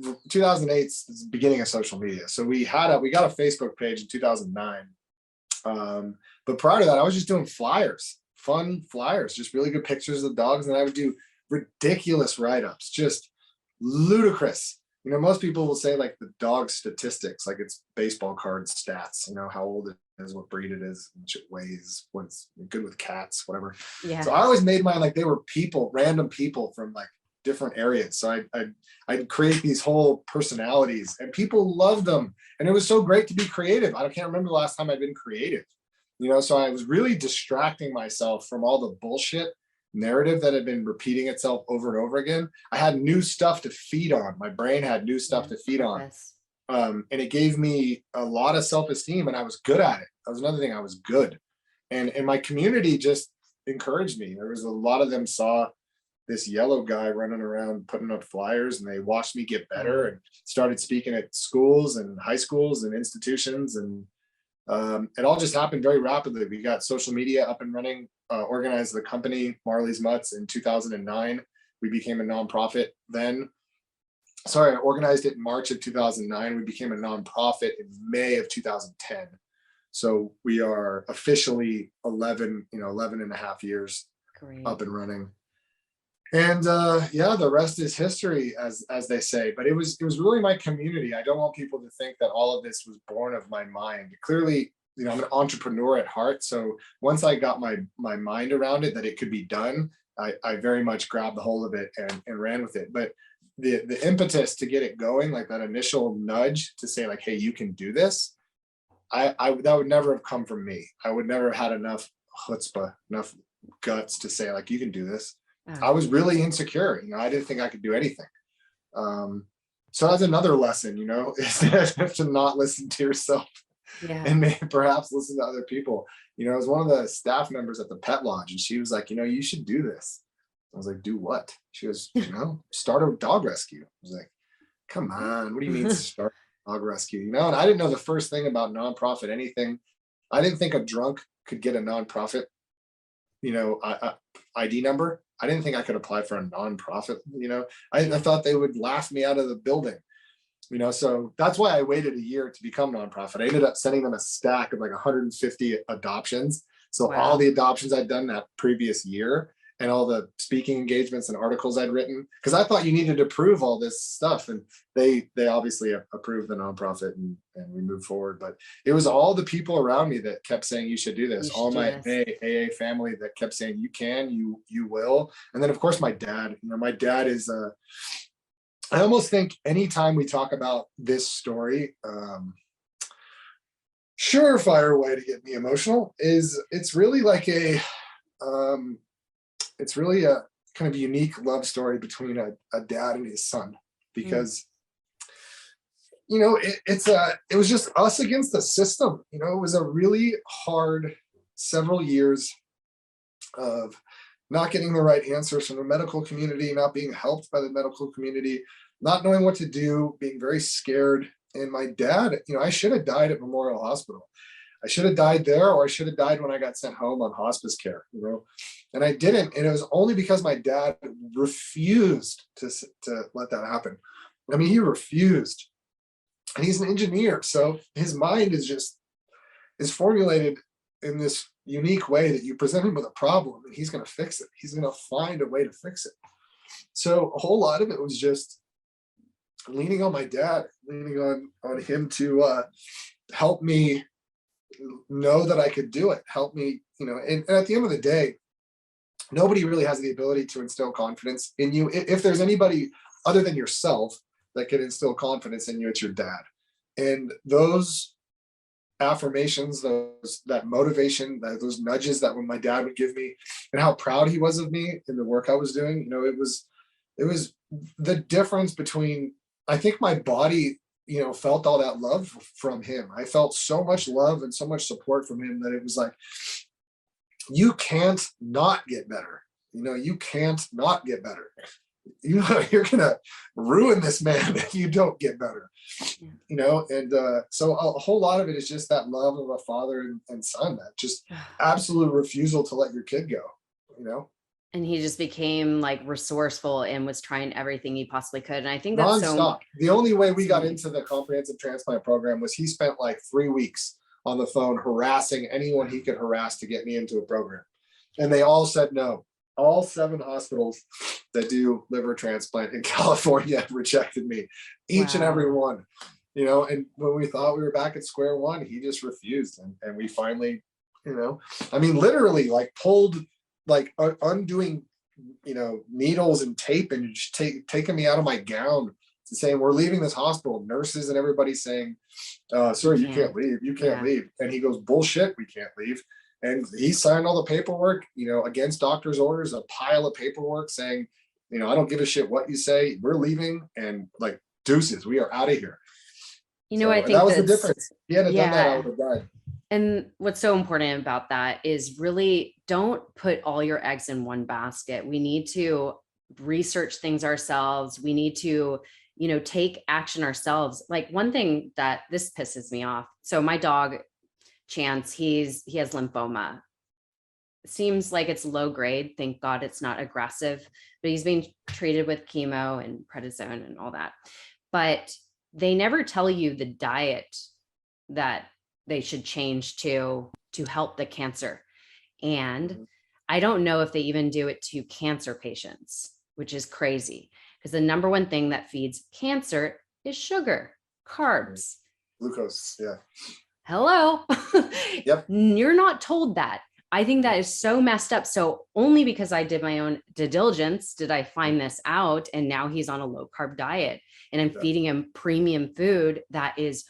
2008's the beginning of social media. So we got a Facebook page in 2009. But prior to that, I was just doing flyers, fun flyers, just really good pictures of the dogs. And I would do ridiculous write-ups, just ludicrous. Most people will say like the dog statistics, like it's baseball card stats, how old it is, what breed it is, how much it weighs, what's good with cats, whatever. Yeah. So I always made mine like they were people, random people from like different areas. So I'd create these whole personalities, and people loved them. And it was so great to be creative. I can't remember the last time I've been creative, so I was really distracting myself from all the bullshit narrative that had been repeating itself over and over again. I had new stuff to feed on. My brain had new stuff to feed on. And it gave me a lot of self-esteem, and I was good at it. That was another thing. I was good. And my community just encouraged me. There was a lot of them saw this yellow guy running around putting up flyers, and they watched me get better and started speaking at schools and high schools and institutions. And it all just happened very rapidly. We got social media up and running, organized the company Marley's Mutts in 2009. We became a nonprofit then. Sorry, I organized it in March of 2009. We became a nonprofit in May of 2010. So we are officially 11 and a half years up and running. And the rest is history, as they say. But it was really my community. I don't want people to think that all of this was born of my mind. Clearly, I'm an entrepreneur at heart. So once I got my mind around it, that it could be done, I very much grabbed the hold of it and ran with it. But the impetus to get it going, like that initial nudge to say like, hey, you can do this, that would never have come from me. I would never have had enough chutzpah, enough guts to say like, you can do this. I was really insecure. I didn't think I could do anything. So that's another lesson, is to not listen to yourself and maybe perhaps listen to other people. It was one of the staff members at the pet lodge, and she was like, you should do this. I was like, do what? She goes, start a dog rescue. I was like, come on, what do you mean start a dog rescue? And I didn't know the first thing about nonprofit anything. I didn't think a drunk could get a nonprofit, ID number. I didn't think I could apply for a nonprofit. I thought they would laugh me out of the building. So that's why I waited a year to become nonprofit. I ended up sending them a stack of like 150 adoptions. So all the adoptions I'd done that previous year, and all the speaking engagements and articles I'd written, because I thought you needed to prove all this stuff. And they obviously approved the nonprofit, and we moved forward. But it was all the people around me that kept saying, you should do this. All my AA family that kept saying, you can, you will. And then of course my dad, my dad is, I almost think anytime we talk about this story, surefire way to get me emotional is it's really like it's really a kind of unique love story between a dad and his son, because it was just us against the system. It was a really hard several years of not getting the right answers from the medical community, not being helped by the medical community, not knowing what to do, being very scared. And my dad, I should have died at Memorial Hospital. I should have died there, or I should have died when I got sent home on hospice care, and I didn't. And it was only because my dad refused to let that happen. I mean, he refused. And he's an engineer. So his mind is formulated in this unique way that you present him with a problem and he's going to fix it. He's going to find a way to fix it. So a whole lot of it was just leaning on my dad, leaning on him to help me know that I could do it, help me, and at the end of the day, nobody really has the ability to instill confidence in you. If there's anybody other than yourself that can instill confidence in you, it's your dad. And those affirmations, that motivation, those nudges that when my dad would give me, and how proud he was of me in the work I was doing, it was the difference between, I think my body, felt all that love from him. I felt so much love and so much support from him that it was like, you can't not get better. You can't not get better. You're gonna ruin this man if you don't get better. And so a whole lot of it is just that love of a father and son, that just absolute refusal to let your kid go. And he just became like resourceful and was trying everything he possibly could. And I think that's nonstop. The only way we got into the comprehensive transplant program was he spent like 3 weeks on the phone harassing anyone he could harass to get me into a program. And they all said no. All 7 hospitals that do liver transplant in California rejected me, each and every one, and when we thought we were back at square one, he just refused. And we finally, literally like pulled, like undoing, needles and tape and just taking me out of my gown and saying, we're leaving this hospital. Nurses and everybody saying, sir, you can't leave. You can't leave. And he goes, bullshit, we can't leave. And he signed all the paperwork, against doctor's orders, a pile of paperwork saying, I don't give a shit what you say. We're leaving, and like, deuces, we are out of here. I think that was the difference. He hadn't done that, I would have died. And what's so important about that is really don't put all your eggs in one basket. We need to research things ourselves. We need to, take action ourselves. Like, one thing that this pisses me off. So my dog, Chance, he has lymphoma. It seems like it's low grade. Thank God it's not aggressive, but he's being treated with chemo and prednisone and all that. But they never tell you the diet that they should change to help the cancer. And I don't know if they even do it to cancer patients, which is crazy, because the number one thing that feeds cancer is sugar, carbs, glucose. Yeah. Hello. Yep. You're not told that. I think that is so messed up. So only because I did my own due diligence did I find this out. And now he's on a low carb diet and I'm feeding him premium food that is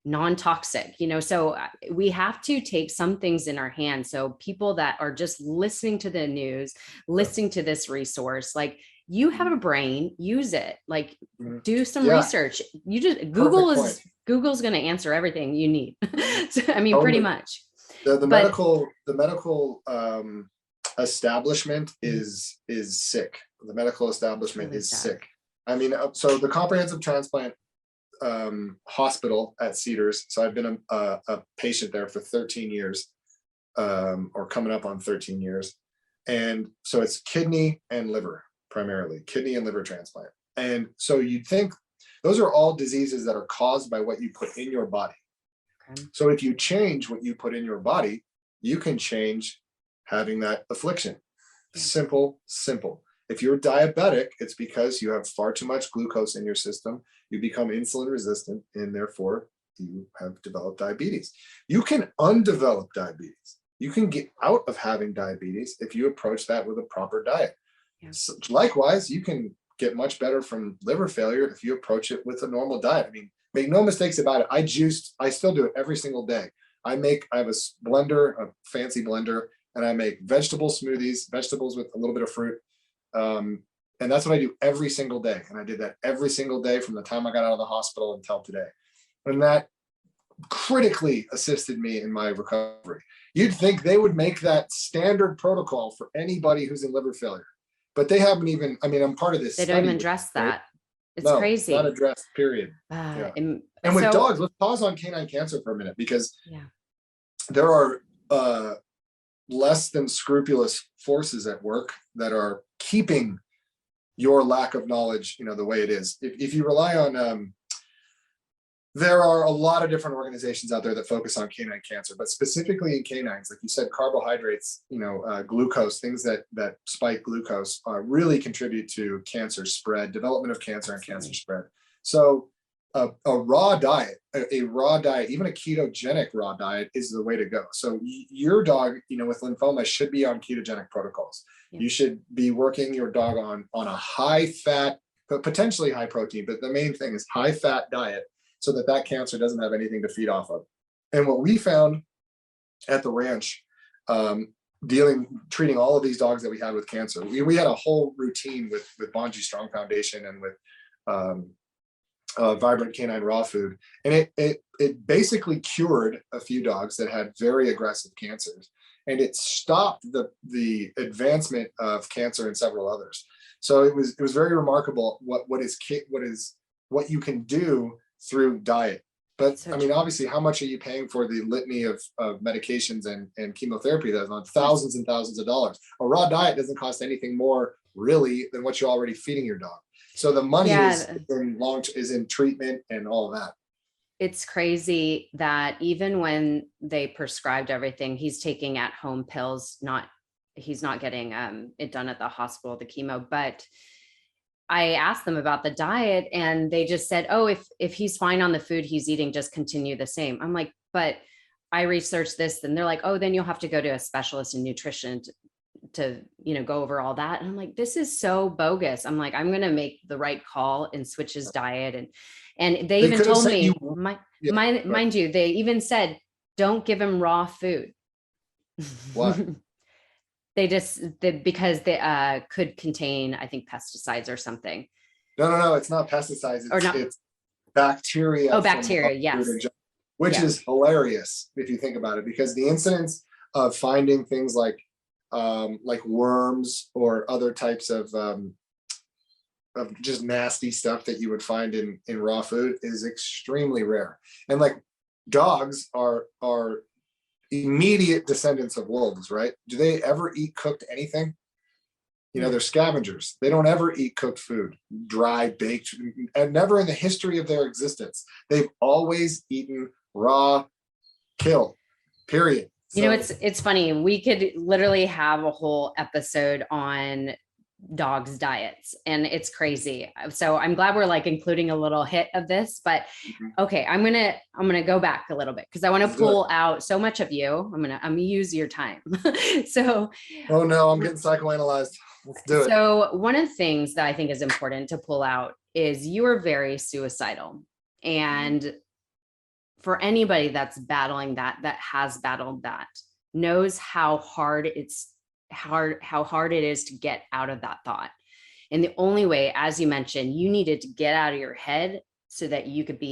non-toxic, so we have to take some things in our hands. So people that are just listening to the news, listening to this resource, like, you have a brain, use it, like, do some research. You just Google's going to answer everything you need. So, totally. Pretty much. The medical establishment is sick. The medical establishment is sick. So the comprehensive transplant hospital at Cedars. So I've been a patient there for 13 years, or coming up on 13 years. And so it's kidney and liver, primarily kidney and liver transplant. And so you'd think those are all diseases that are caused by what you put in your body. Okay. So if you change what you put in your body, you can change having that affliction. Simple. If you're diabetic, it's because you have far too much glucose in your system. You become insulin resistant, and therefore you have developed diabetes. You can undevelop diabetes. You can get out of having diabetes if you approach that with a proper diet. Yeah. So likewise, you can get much better from liver failure if you approach it with a normal diet. Make no mistakes about it. I still do it every single day. I have a blender, a fancy blender, and I make vegetable smoothies, vegetables with a little bit of fruit. And that's what I do every single day. And I did that every single day from the time I got out of the hospital until today. And that critically assisted me in my recovery. You'd think they would make that standard protocol for anybody who's in liver failure, but they haven't even, I'm part of this. They don't even address that. Right? It's crazy. Not addressed, period. Yeah. And with dogs, let's pause on canine cancer for a minute, because there are less than scrupulous forces at work that are keeping your lack of knowledge, the way it is. If you rely on There are a lot of different organizations out there that focus on canine cancer, but specifically in canines, like you said, carbohydrates, glucose, things that spike glucose really contribute to cancer spread, development of cancer and cancer spread. So a raw diet, a raw diet, even a ketogenic raw diet is the way to go. So your dog, with lymphoma should be on ketogenic protocols. Yeah. You should be working your dog on a high fat, but potentially high protein, but the main thing is high fat diet, so that cancer doesn't have anything to feed off of. And what we found at the ranch, treating all of these dogs that we had with cancer, we had a whole routine with Bonji Strong Foundation and with Vibrant Canine Raw Food. And it basically cured a few dogs that had very aggressive cancers. And it stopped the advancement of cancer in several others. So it was very remarkable what you can do through diet. But I mean, obviously, how much are you paying for the litany of medications and chemotherapy that's on thousands and thousands of dollars? A raw diet doesn't cost anything more really than what you're already feeding your dog. So the money is in treatment and all of that. It's crazy that even when they prescribed everything, he's taking at-home pills, he's not getting it done at the hospital, the chemo. But I asked them about the diet and they just said, oh, if he's fine on the food he's eating, just continue the same. I'm like, but I researched this, and they're like, oh, then you'll have to go to a specialist in nutrition to go over all that. And I'm like, this is so bogus. I'm like, I'm going to make the right call and switch his diet. And they even told me, mind you, they even said, don't give him raw food. What? Because they could contain, I think, pesticides or something. No, it's not pesticides. It's bacteria. Oh, bacteria, yes. Which is hilarious if you think about it, because the incidence of finding things like worms or other types of just nasty stuff that you would find in raw food is extremely rare. And like dogs are immediate descendants of wolves, right? Do they ever eat cooked anything? They're scavengers. They don't ever eat cooked food, dry, baked, and never in the history of their existence. They've always eaten raw, kill, period. So, it's funny. We could literally have a whole episode on dogs' diets, and it's crazy. So I'm glad we're like including a little hit of this, but okay, I'm gonna go back a little bit because I want to pull out so much of you. I'm gonna use your time. So oh no, I'm getting psychoanalyzed. Let's do it. So one of the things that I think is important to pull out is you are very suicidal, and for anybody that's battling that has battled that, knows how hard it is to get out of that thought. And the only way, as you mentioned, you needed to get out of your head so that you could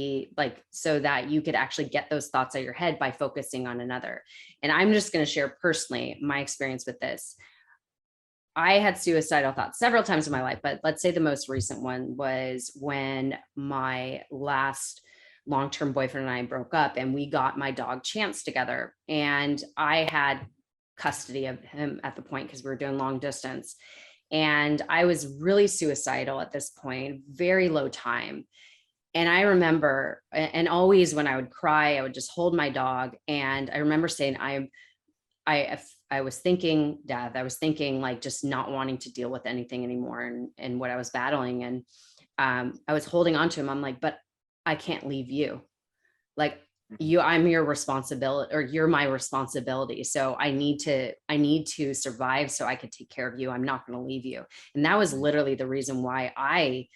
actually get those thoughts out of your head by focusing on another. And I'm just going to share personally my experience with this. I had suicidal thoughts several times in my life, but let's say the most recent one was when my last long-term boyfriend and I broke up, and we got my dog Chance together, and I had custody of him at the point because we were doing long distance. And I was really suicidal at this point, very low time. And I remember, and always when I would cry, I would just hold my dog. And I remember saying, I was thinking death. I was thinking like just not wanting to deal with anything anymore and what I was battling. And I was holding on to him. I'm like, but I can't leave you. Like I'm your responsibility, or you're my responsibility. So I need to survive so I could take care of you. I'm not going to leave you. And that was literally the reason why I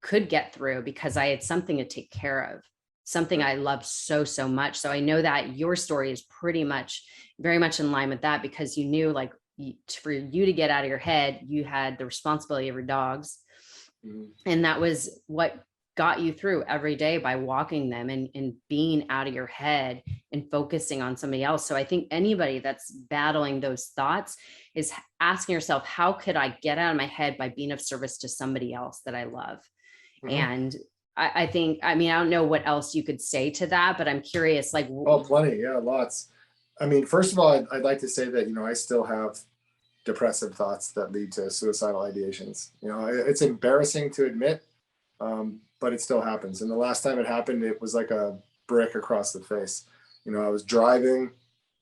could get through, because I had something to take care of, something I love so much. So I know that your story is very much in line with that, because you knew like for you to get out of your head, you had the responsibility of your dogs. And that was what got you through every day, by walking them and being out of your head and focusing on somebody else. So I think anybody that's battling those thoughts is asking yourself, how could I get out of my head by being of service to somebody else that I love? And I think, I don't know what else you could say to that, but I'm curious, like, oh, plenty. Yeah, lots. I mean, first of all, I'd like to say that, I still have depressive thoughts that lead to suicidal ideations. It's embarrassing to admit, But it still happens. And the last time it happened, it was like a brick across the face. I was driving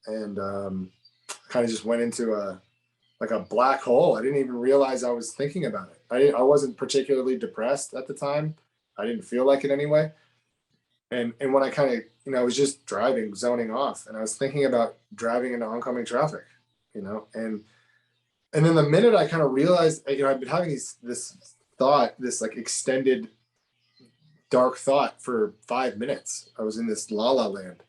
and kind of just went into a black hole. I didn't even realize I was thinking about it. I wasn't particularly depressed at the time. I didn't feel like it anyway. And when I kind of, I was just driving, zoning off, and I was thinking about driving into oncoming traffic, and then the minute I kind of realized, I've been having this thought, this like extended dark thought for 5 minutes. I was in this la la land.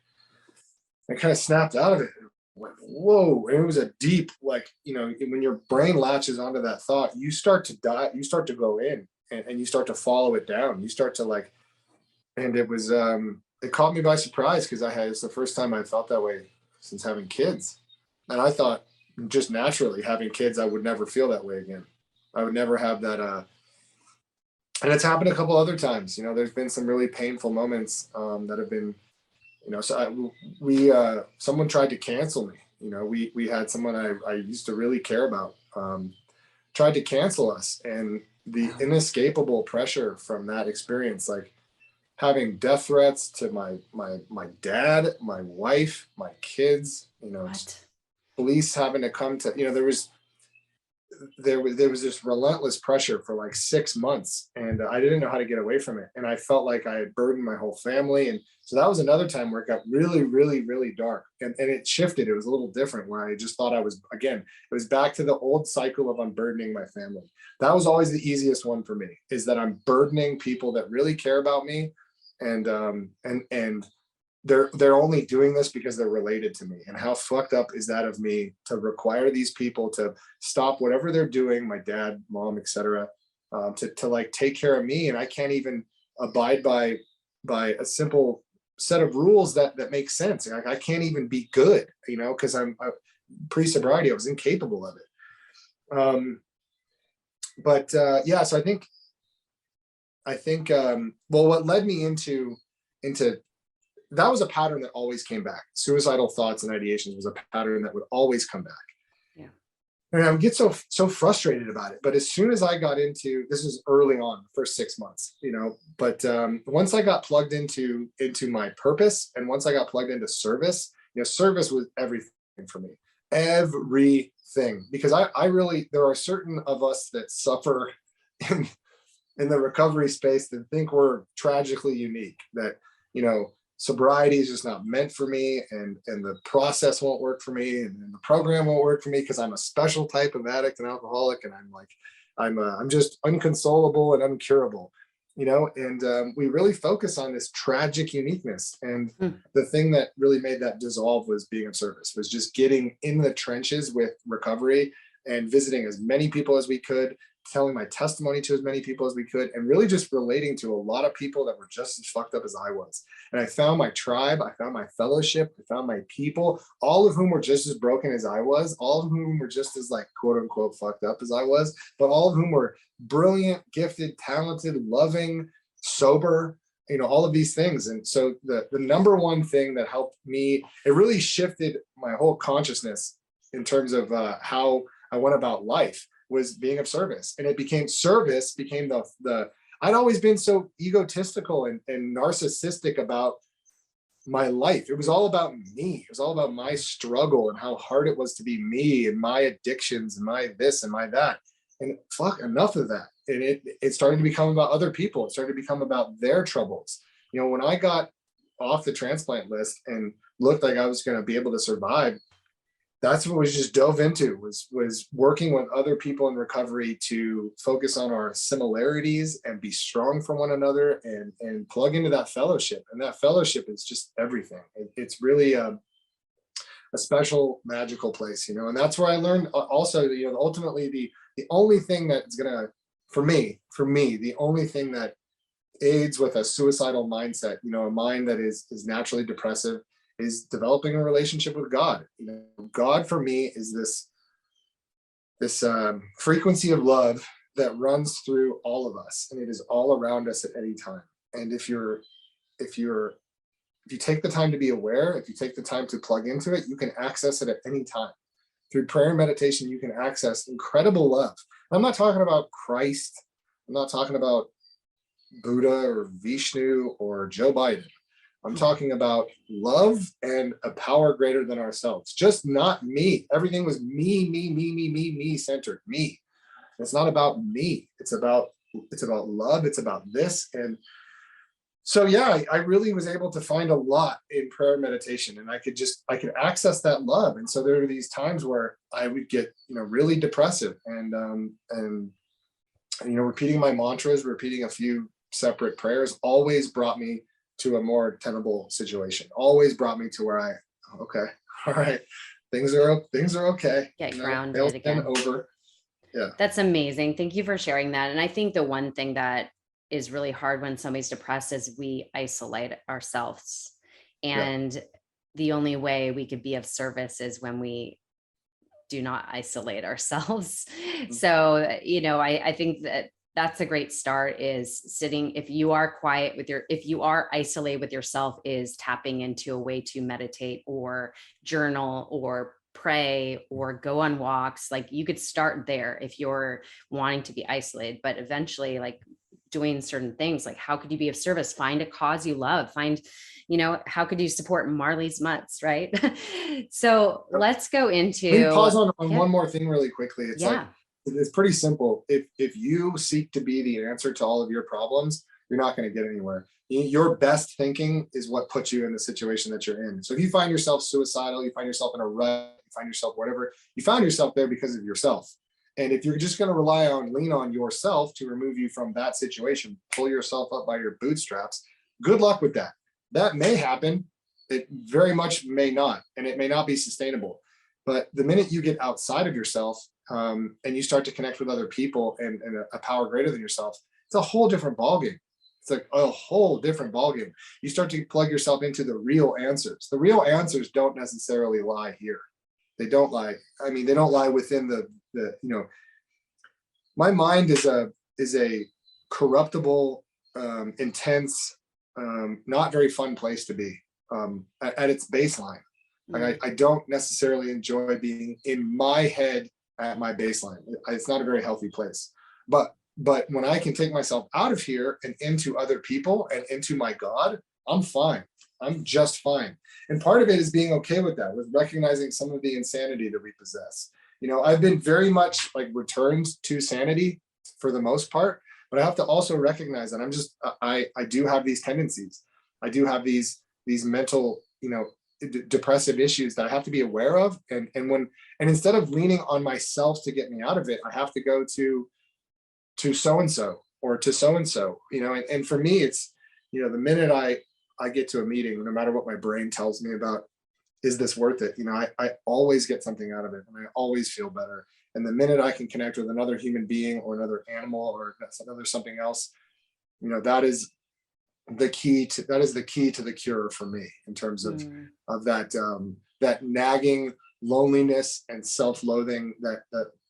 I kind of snapped out of it. Went, whoa. And it was a deep, like, when your brain latches onto that thought, you start to die, you start to go in and you start to follow it down. You start to like, and it was, it caught me by surprise because it's the first time I felt that way since having kids. And I thought just naturally having kids, I would never feel that way again. I would never have that, and it's happened a couple other times. There's been some really painful moments that have been, so someone tried to cancel me. We had someone I used to really care about tried to cancel us, and the inescapable pressure from that experience, like having death threats to my dad, my wife, my kids, police having to come to, there was this relentless pressure for like 6 months, and I didn't know how to get away from it. And I felt like I had burdened my whole family. And so that was another time where it got really, really, really dark. And it shifted. It was a little different, where I just thought it was back to the old cycle of unburdening my family. That was always the easiest one for me, is that I'm burdening people that really care about me. And they're only doing this because they're related to me. And how fucked up is that of me to require these people to stop whatever they're doing, my dad, mom, etc., to like take care of me. And I can't even abide by a simple set of rules that make sense. I can't even be good, because I'm pre-sobriety, I was incapable of it. So I think what led me into that was a pattern that always came back. Suicidal thoughts and ideations was a pattern that would always come back. Yeah. And I would get so frustrated about it. But as soon as I got into, this was early on, the first 6 months, but once I got plugged into my purpose, and once I got plugged into service, service was everything for me. Everything. Because I really, there are certain of us that suffer in the recovery space that think we're tragically unique, that, sobriety is just not meant for me, and the process won't work for me, and the program won't work for me because I'm a special type of addict and alcoholic, and I'm just unconsolable and uncurable, and we really focus on this tragic uniqueness. And the thing that really made that dissolve was being of service, was just getting in the trenches with recovery and visiting as many people as we could, telling my testimony to as many people as we could, and really just relating to a lot of people that were just as fucked up as I was. And I found my tribe, I found my fellowship, I found my people, all of whom were just as broken as I was, all of whom were just as like quote unquote fucked up as I was, but all of whom were brilliant, gifted, talented, loving, sober, all of these things. And so the number one thing that helped me, it really shifted my whole consciousness in terms of how I went about life, was being of service. And it became the I'd always been so egotistical and narcissistic about my life. It was all about me. It was all about my struggle and how hard it was to be me, and my addictions and my this and my that. And fuck, enough of that. And it started to become about other people. It started to become about their troubles. When I got off the transplant list and looked like I was going to be able to survive, that's what we just dove into, was working with other people in recovery to focus on our similarities and be strong for one another, and plug into that fellowship. And that fellowship is just everything. It's really a special, magical place, and that's where I learned also, ultimately the only thing that's gonna, for me, the only thing that aids with a suicidal mindset, a mind that is naturally depressive, is developing a relationship with God. God for me is this frequency of love that runs through all of us, and it is all around us at any time. And if you take the time to be aware, if you take the time to plug into it, you can access it at any time. Through prayer and meditation, you can access incredible love. I'm not talking about Christ. I'm not talking about Buddha or Vishnu or Joe Biden. I'm talking about love and a power greater than ourselves. Just not me. Everything was me centered. Me. It's not about me. It's about love. It's about this. And so yeah, I really was able to find a lot in prayer and meditation, and I could access that love. And so there were these times where I would get, really depressive, and repeating my mantras, repeating a few separate prayers always brought me to a more tenable situation. Always brought me to where okay, all right, things are okay. Get grounded again. Over. Yeah. That's amazing. Thank you for sharing that. And I think the one thing that is really hard when somebody's depressed is we isolate ourselves. And the only way we could be of service is when we do not isolate ourselves. So, I think that's a great start, is sitting. If you are if you are isolated with yourself, is tapping into a way to meditate or journal or pray or go on walks. Like, you could start there if you're wanting to be isolated, but eventually, like, doing certain things, like, how could you be of service? Find a cause you love. Find, how could you support Marley's Mutts, right? So let's go into. Let me pause on one more thing really quickly. It's like, it's pretty simple. If you seek to be the answer to all of your problems, you're not going to get anywhere. Your best thinking is what puts you in the situation that you're in. So if you find yourself suicidal, you find yourself in a rut, you find yourself whatever, you found yourself there because of yourself. And if you're just going to lean on yourself to remove you from that situation, pull yourself up by your bootstraps, good luck with that. That may happen. It very much may not, and it may not be sustainable. But the minute you get outside of yourself, and you start to connect with other people and a power greater than yourself, it's a whole different ballgame. It's like a whole different ballgame. You start to plug yourself into the real answers. The real answers don't necessarily lie here. They don't lie. I mean, they don't lie within the my mind is a corruptible, intense, not very fun place to be, at its baseline. Like, I don't necessarily enjoy being in my head at my baseline. It's not a very healthy place. But when I can take myself out of here and into other people and into my God, I'm fine. I'm just fine. And part of it is being okay with that, with recognizing some of the insanity that we possess. I've been very much like returned to sanity for the most part, but I have to also recognize that I do have these tendencies. I do have these mental, depressive issues that I have to be aware of. And instead of leaning on myself to get me out of it, I have to go to so-and-so or to so-and-so, and for me, it's, the minute I get to a meeting, no matter what my brain tells me about, is this worth it? I always get something out of it, and I always feel better. And the minute I can connect with another human being or another animal or another something else, that is the key to the cure for me, in terms of that nagging loneliness and self-loathing that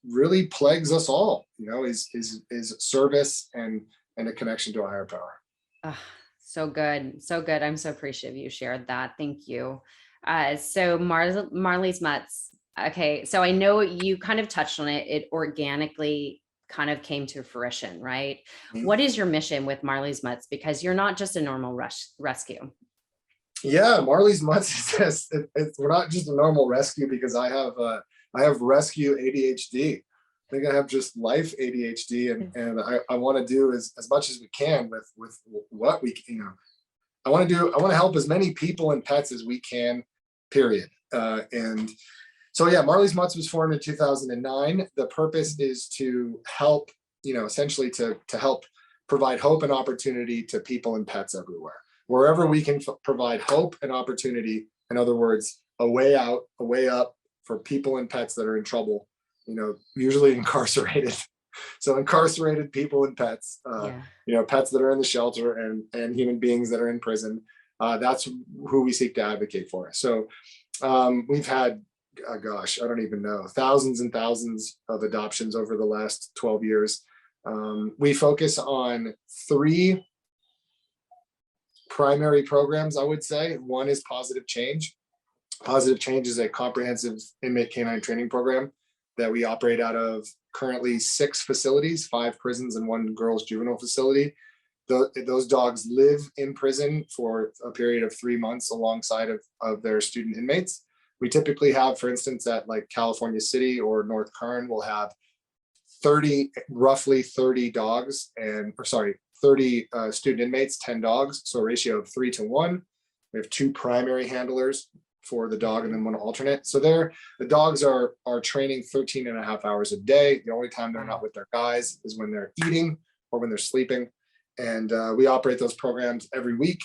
really plagues us all, is service and a connection to a higher power. So good. I'm so appreciative you shared that. Thank you. So Marley's Mutts. Okay. So I know you kind of touched on it. It organically kind of came to fruition, right? Mm-hmm. What is your mission with Marley's Mutts? Because you're not just a normal rescue. Yeah, Marley's Mutts is we're not just a normal rescue, because I have rescue ADHD. I think I have just life ADHD, and I want to do as much as we can with what we I want to help as many people and pets as we can, period. And so yeah, Marley's Mutts was formed in 2009. The purpose is to help, essentially to help provide hope and opportunity to people and pets everywhere. Wherever we can provide hope and opportunity, in other words, a way out, a way up for people and pets that are in trouble, usually incarcerated. So incarcerated people and pets, pets that are in the shelter and human beings that are in prison. That's who we seek to advocate for. So we've had, I don't even know, thousands and thousands of adoptions over the last 12 years. We focus on 3 primary programs, I would say. One is Pawsitive Change. Pawsitive Change is a comprehensive inmate canine training program that we operate out of currently 6 facilities, 5 prisons and 1 girls juvenile facility. Those dogs live in prison for a period of 3 months alongside of their student inmates. We typically have, for instance, at like California City or North Kern, we'll have roughly 30 dogs or sorry, 30 student inmates, 10 dogs. So a ratio of 3 to 1. We have 2 primary handlers for the dog and then 1 alternate. So the dogs are training 13 and a half hours a day. The only time they're not with their guys is when they're eating or when they're sleeping. And we operate those programs every week.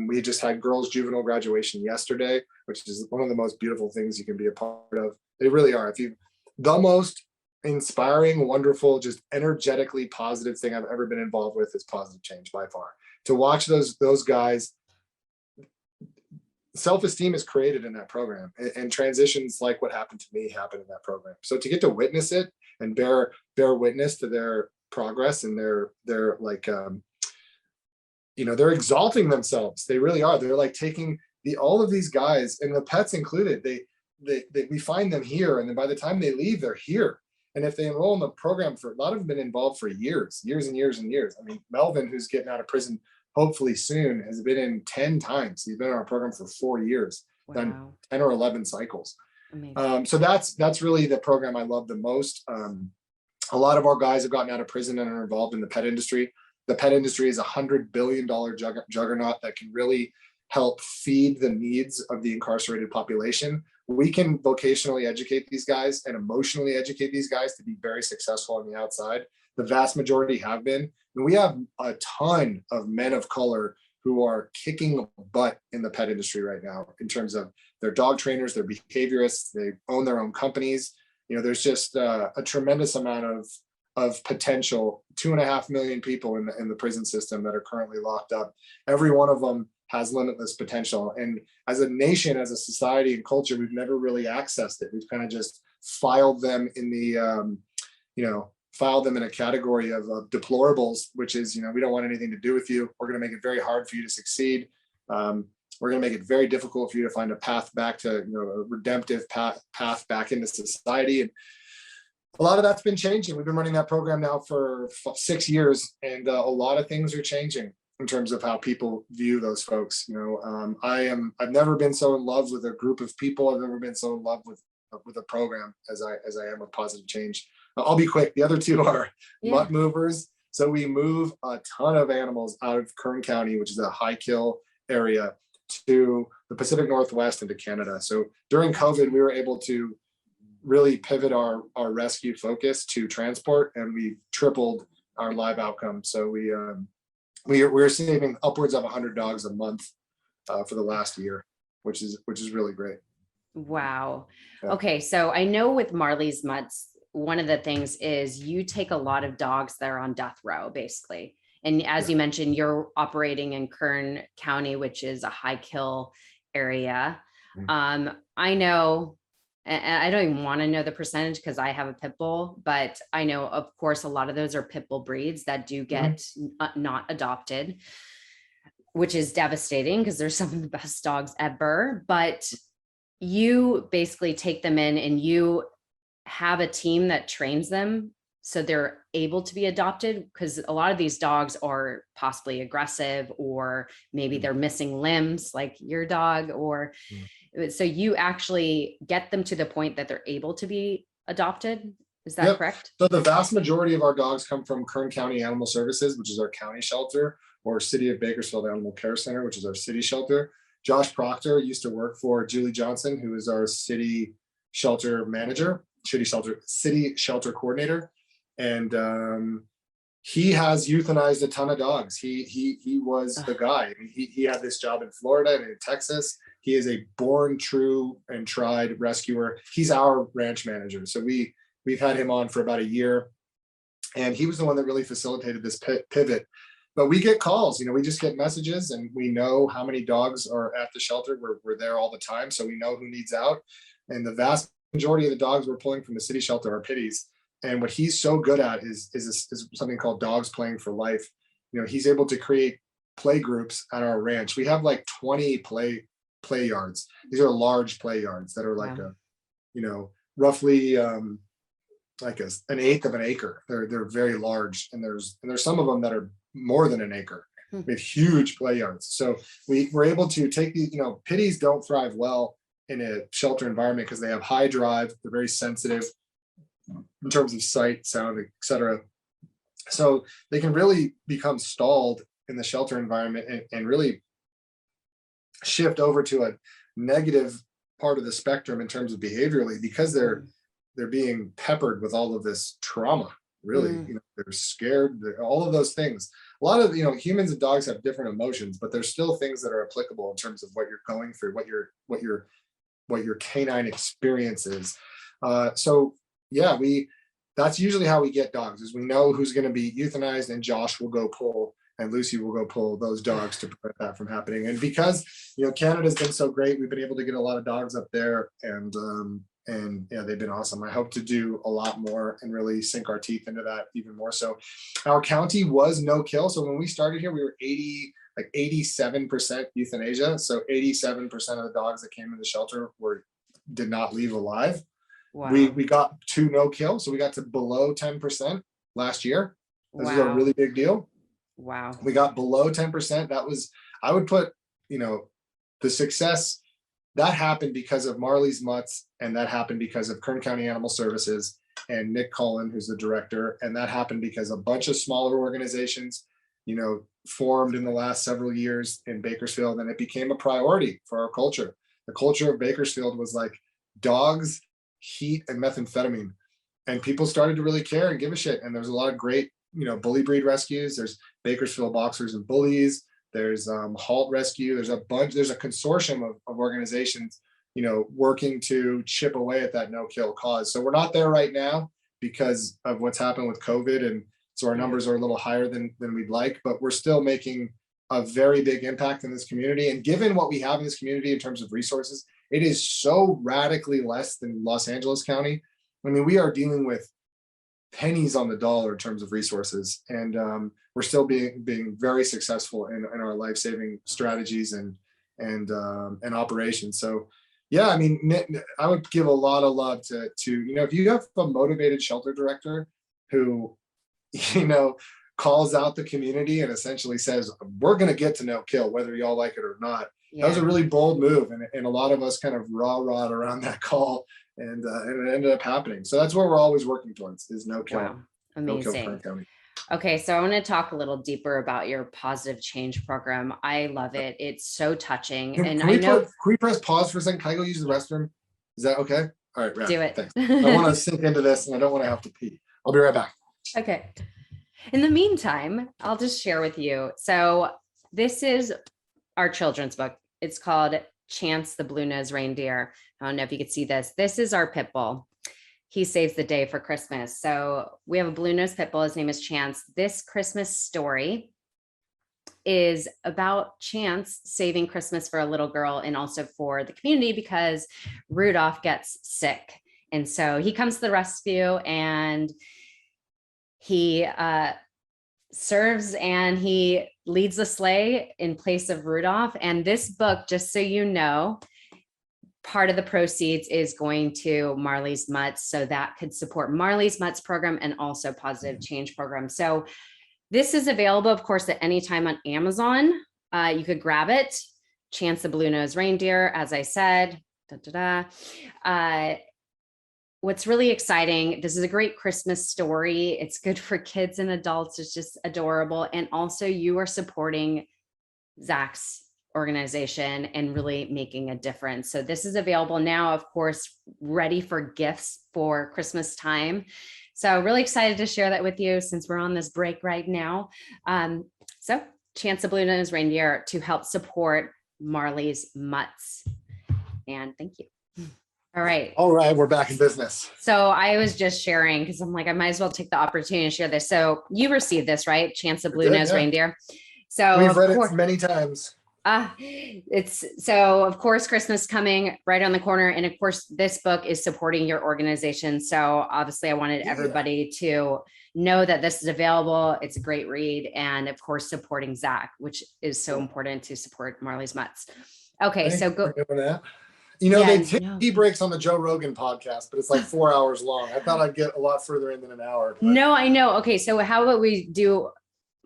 We just had girls' juvenile graduation yesterday, which is one of the most beautiful things you can be a part of. They really are. The most inspiring, wonderful, just energetically positive thing I've ever been involved with is Pawsitive Change by far. To watch those guys, self-esteem is created in that program, and transitions like what happened to me happen in that program. So to get to witness it and bear witness to their progress and they're like they're exalting themselves. They really are. They're like taking all of these guys, and the pets included, we find them here, and then by the time they leave, they're here. And if they enroll in the program, for a lot of them have been involved for years and years and years. I mean, Melvin, who's getting out of prison hopefully soon, has been in 10 times. He's been in our program for 4 years, done 10 or 11 cycles. So that's really the program I love the most. A lot of our guys have gotten out of prison and are involved in the pet industry. The pet industry is $100 billion juggernaut that can really help feed the needs of the incarcerated population. We can vocationally educate these guys and emotionally educate these guys to be very successful on the outside. The vast majority have been. And we have a ton of men of color who are kicking butt in the pet industry right now in terms of their dog trainers, their behaviorists, they own their own companies. There's just a tremendous amount of potential. 2.5 million people in the prison system that are currently locked up. Every one of them has limitless potential. And as a nation, as a society and culture, we've never really accessed it. We've kind of just filed them in a category of deplorables, which is, we don't want anything to do with you. We're going to make it very hard for you to succeed. We're going to make it very difficult for you to find a path back to, a redemptive path back into society. And a lot of that's been changing. We've been running that program now for 6 years, and a lot of things are changing in terms of how people view those folks. I've never been so in love with a group of people. I've never been so in love with a program as I am with Pawsitive Change. I'll be quick. The other 2 are mutt movers. So we move a ton of animals out of Kern County, which is a high kill area, to the Pacific Northwest and to Canada. So during COVID, we were able to really pivot our rescue focus to transport, and we tripled our live outcome. So we're saving upwards of 100 dogs a month for the last year, which is really great. Wow. Yeah. Okay. So I know with Marley's Mutts, one of the things is you take a lot of dogs that are on death row, basically. And as you mentioned, you're operating in Kern County, which is a high kill area. I know, and I don't even want to know the percentage because I have a pit bull, but I know, of course, a lot of those are pit bull breeds that do get not adopted, which is devastating because they're some of the best dogs ever. But you basically take them in and you have a team that trains them so they're able to be adopted, because a lot of these dogs are possibly aggressive, or maybe they're missing limbs like your dog, or so you actually get them to the point that they're able to be adopted. Is that correct? So the vast majority of our dogs come from Kern County Animal Services, which is our county shelter, or City of Bakersfield Animal Care Center, which is our city shelter. Josh Proctor used to work for Julie Johnson, who is our city shelter manager, city shelter coordinator. And he has euthanized a ton of dogs. He was the guy. I mean, he had this job in Florida and in Texas. He is a born, true, and tried rescuer. He's our ranch manager. So we've had him on for about a year, and he was the one that really facilitated this pivot. But we get calls, we just get messages, and we know how many dogs are at the shelter. We're there all the time, so we know who needs out. And the vast majority of the dogs we're pulling from the city shelter are pitties. And what he's so good at is something called Dogs Playing for Life. He's able to create play groups at our ranch. We have like 20 play yards. These are large play yards that are like roughly like an eighth of an acre. They're very large, and there's some of them that are more than an acre. We have huge play yards. So we're able to take these, pitties don't thrive well in a shelter environment because they have high drive. They're very sensitive in terms of sight, sound, etc. So they can really become stalled in the shelter environment and really shift over to a negative part of the spectrum in terms of behaviorally, because they're being peppered with all of this trauma. Really, they're scared, all of those things. A lot of humans and dogs have different emotions, but there's still things that are applicable in terms of what you're going through, what your canine experience is. So yeah, that's usually how we get dogs, is we know who's going to be euthanized, and Josh will go pull and Lucy will go pull those dogs to prevent that from happening. And because Canada's been so great, we've been able to get a lot of dogs up there, and yeah, they've been awesome. I hope to do a lot more and really sink our teeth into that even more. So our county was no kill. So when we started here, we were 87% euthanasia. So 87% of the dogs that came in the shelter did not leave alive. Wow. We got to no kill. So we got to below 10% last year. This is a really big deal. Wow. We got below 10%. That was, I would put, the success that happened because of Marley's Mutts, and that happened because of Kern County Animal Services and Nick Cullen, who's the director. And that happened because a bunch of smaller organizations, formed in the last several years in Bakersfield, and it became a priority for our culture. The culture of Bakersfield was like dogs, heat, and methamphetamine. And people started to really care and give a shit. And there's a lot of great, bully breed rescues. There's Bakersfield Boxers and Bullies. There's Halt Rescue. There's a consortium of organizations, working to chip away at that no-kill cause. So we're not there right now because of what's happened with COVID. And so our numbers are a little higher than we'd like, but we're still making a very big impact in this community. And given what we have in this community in terms of resources, it is so radically less than Los Angeles County. I mean, we are dealing with pennies on the dollar in terms of resources, and we're still being very successful in our life-saving strategies and operations. So yeah, I mean, I would give a lot of love to if you have a motivated shelter director who calls out the community and essentially says, we're going to get to no kill whether y'all like it or not. That was a really bold move, and a lot of us kind of rah-rah around that call, and it ended up happening. So that's what we're always working towards, is no kill. Wow. Amazing. No kill Kern County. Okay, so I want to talk a little deeper about your Pawsitive change program. I love it. It's so touching. Can we press pause for a second? Can I go use the restroom? Is that okay? All right, do it. Thanks. I want to sink into this, and I don't want to have to pee. I'll be right back. Okay. In the meantime, I'll just share with you. So this is our children's book. It's called Chance the Blue-Nosed Reindeer. I don't know if you could see this. This is our pit bull. He saves the day for Christmas. So we have a blue-nosed pit bull. His name is Chance. This Christmas story is about Chance saving Christmas for a little girl and also for the community because Rudolph gets sick. And so he comes to the rescue, and he serves and he leads the sleigh in place of Rudolph. And this book, just so you know, part of the proceeds is going to Marley's Mutts, so that could support Marley's Mutts program and also Pawsitive Change program. So this is available, of course, at any time on Amazon. You could grab it. Chance the Blue-Nosed Reindeer, as I said. What's really exciting, this is a great Christmas story. It's good for kids and adults. It's just adorable. And also you are supporting Zach's organization and really making a difference. So this is available now, of course, ready for gifts for Christmas time. So really excited to share that with you since we're on this break right now. So Chance the Blue-Nosed Reindeer to help support Marley's Mutts. And thank you. All right. We're back in business. So I was just sharing because I'm like, I might as well take the opportunity to share this. So you received this, right? Chance the Blue-Nosed Reindeer. So we've read it many times. It's so of course, Christmas coming right on the corner. And of course, this book is supporting your organization. So obviously I wanted everybody to know that this is available. It's a great read. And of course, supporting Zach, which is so important to support Marley's Mutts. Okay. So go. Yeah, they take no. tea breaks on the Joe Rogan podcast, but it's like 4 hours long. I thought I'd get a lot further in than an hour. But. No, I know. Okay, so how about we do,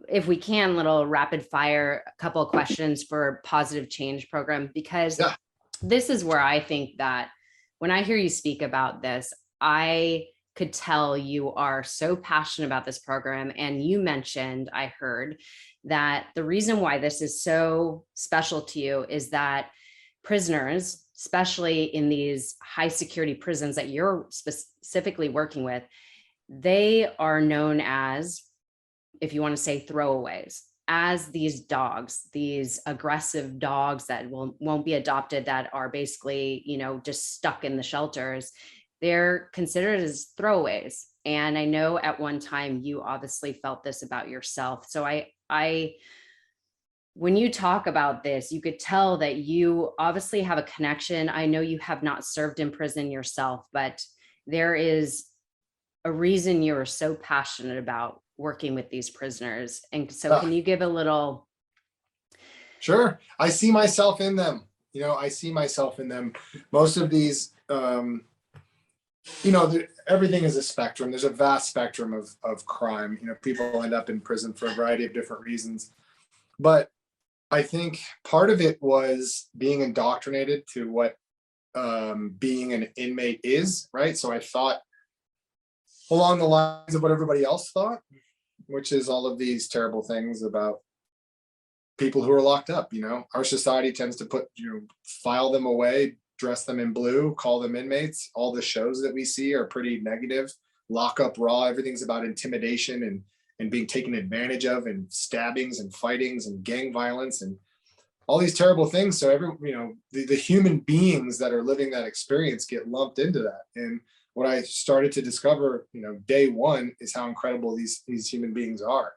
if we can, little rapid fire, a couple of questions for Positive Change program, because Yeah. this is where I think that when I hear you speak about this, I could tell you are so passionate about this program. And you mentioned, I heard that the reason why this is so special to you is that prisoners, especially in these high security prisons that you're specifically working with, they are known as, if you want to say throwaways, as these dogs, these aggressive dogs that won't be adopted, that are basically, just stuck in the shelters. They're considered as throwaways. And I know at one time you obviously felt this about yourself. So when you talk about this, you could tell that you obviously have a connection. I know you have not served in prison yourself, but there is a reason you're so passionate about working with these prisoners. And so can you give a little? Sure. I see myself in them. I see myself in them. Most of these, everything is a spectrum. There's a vast spectrum of crime. People end up in prison for a variety of different reasons. But I think part of it was being indoctrinated to what being an inmate is, right? So I thought along the lines of what everybody else thought, which is all of these terrible things about people who are locked up. Our society tends to file them away, dress them in blue, call them inmates. All the shows that we see are pretty negative. Lock Up Raw, everything's about intimidation and being taken advantage of, and stabbings and fightings and gang violence and all these terrible things. So the human beings that are living that experience get lumped into that. And what I started to discover, day one, is how incredible these human beings are,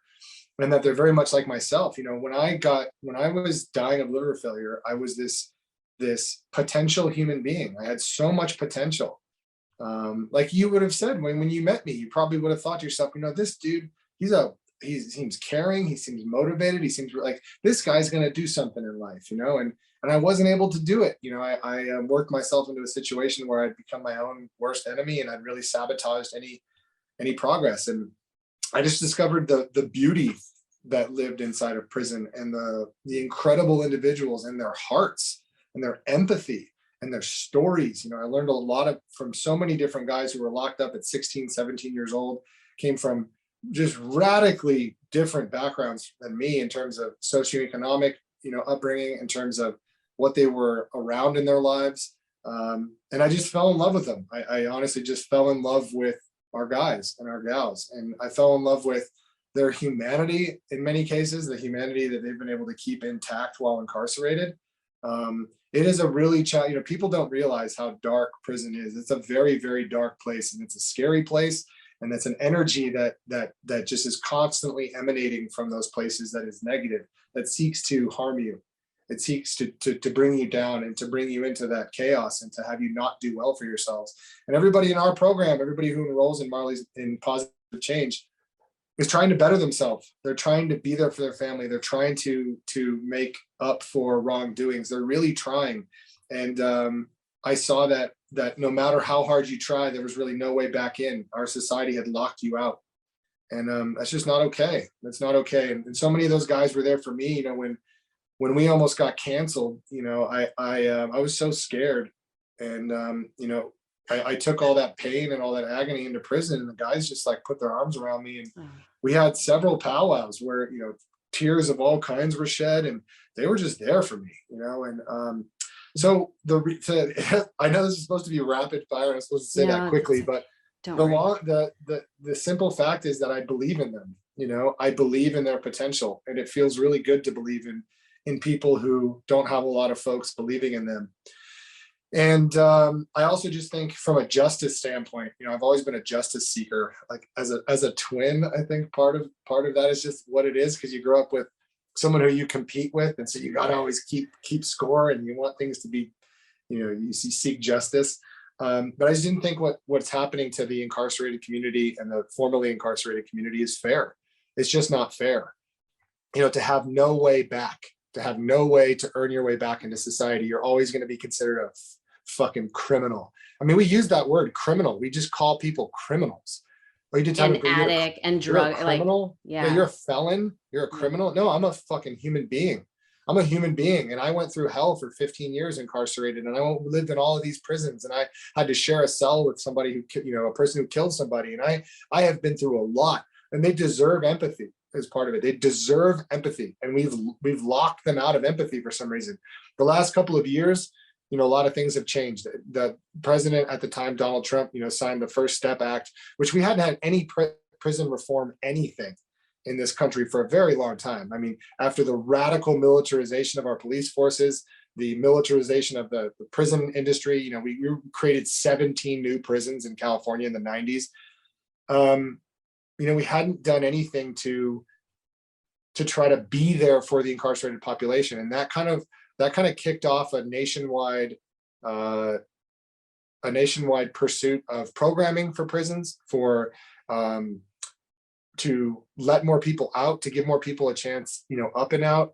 and that they're very much like myself. When I was dying of liver failure, I was this potential human being. I had so much potential. Like you would have said when you met me, you probably would have thought to yourself, this dude, he seems caring, he seems motivated, he seems like this guy's going to do something in life, and I wasn't able to do it. I worked myself into a situation where I'd become my own worst enemy, and I'd really sabotaged any progress. And I just discovered the beauty that lived inside of prison, and the incredible individuals and their hearts and their empathy and their stories. I learned a lot from so many different guys who were locked up at 16, 17 years old, came from just radically different backgrounds than me in terms of socioeconomic, upbringing, in terms of what they were around in their lives. And I just fell in love with them. I honestly just fell in love with our guys and our gals. And I fell in love with their humanity in many cases, the humanity that they've been able to keep intact while incarcerated. It is a really challenging, people don't realize how dark prison is. It's a very, very dark place, and it's a scary place. And it's an energy that just is constantly emanating from those places, that is negative, that seeks to harm you. It seeks to bring you down and to bring you into that chaos and to have you not do well for yourselves. And everybody in our program, everybody who enrolls in Marley's in Positive Change, is trying to better themselves. They're trying to be there for their family. They're trying to make up for wrongdoings. They're really trying. And I saw that no matter how hard you try, there was really no way back in. Our society had locked you out. And that's just not okay. That's not okay. And so many of those guys were there for me, when we almost got canceled. I was so scared. And I took all that pain and all that agony into prison, and the guys just like put their arms around me, and we had several powwows where tears of all kinds were shed, and they were just there for me. And so I know this is supposed to be rapid fire. I'm supposed to say that quickly, but the simple fact is that I believe in them. I believe in their potential, and it feels really good to believe in people who don't have a lot of folks believing in them. And I also just think from a justice standpoint, I've always been a justice seeker. Like as a twin, I think part of that is just what it is, because you grow up with someone who you compete with, and so you got to always keep score, and you want things to be, you seek justice. But I just didn't think what's happening to the incarcerated community and the formerly incarcerated community is fair. It's just not fair. To have no way back, to have no way to earn your way back into society. You're always going to be considered a fucking criminal. I mean, we use that word criminal. We just call people criminals. Oh, you did tell me, And addict and you're a drug, like, criminal? Yeah, yeah. you're a felon. You're a criminal. No, I'm a fucking human being. I'm a human being, and I went through hell for 15 years incarcerated, and I lived in all of these prisons, and I had to share a cell with somebody who, a person who killed somebody, and I have been through a lot, and they deserve empathy as part of it. They deserve empathy, and we've locked them out of empathy for some reason. The last couple of years, a lot of things have changed. The president at the time, Donald Trump, signed the First Step Act, which we hadn't had any prison reform anything in this country for a very long time. I mean, after the radical militarization of our police forces, the militarization of the prison industry, we created 17 new prisons in California in the 90s. We hadn't done anything to try to be there for the incarcerated population. And that kind of kicked off a nationwide pursuit of programming for prisons, to let more people out, to give more people a chance, up and out.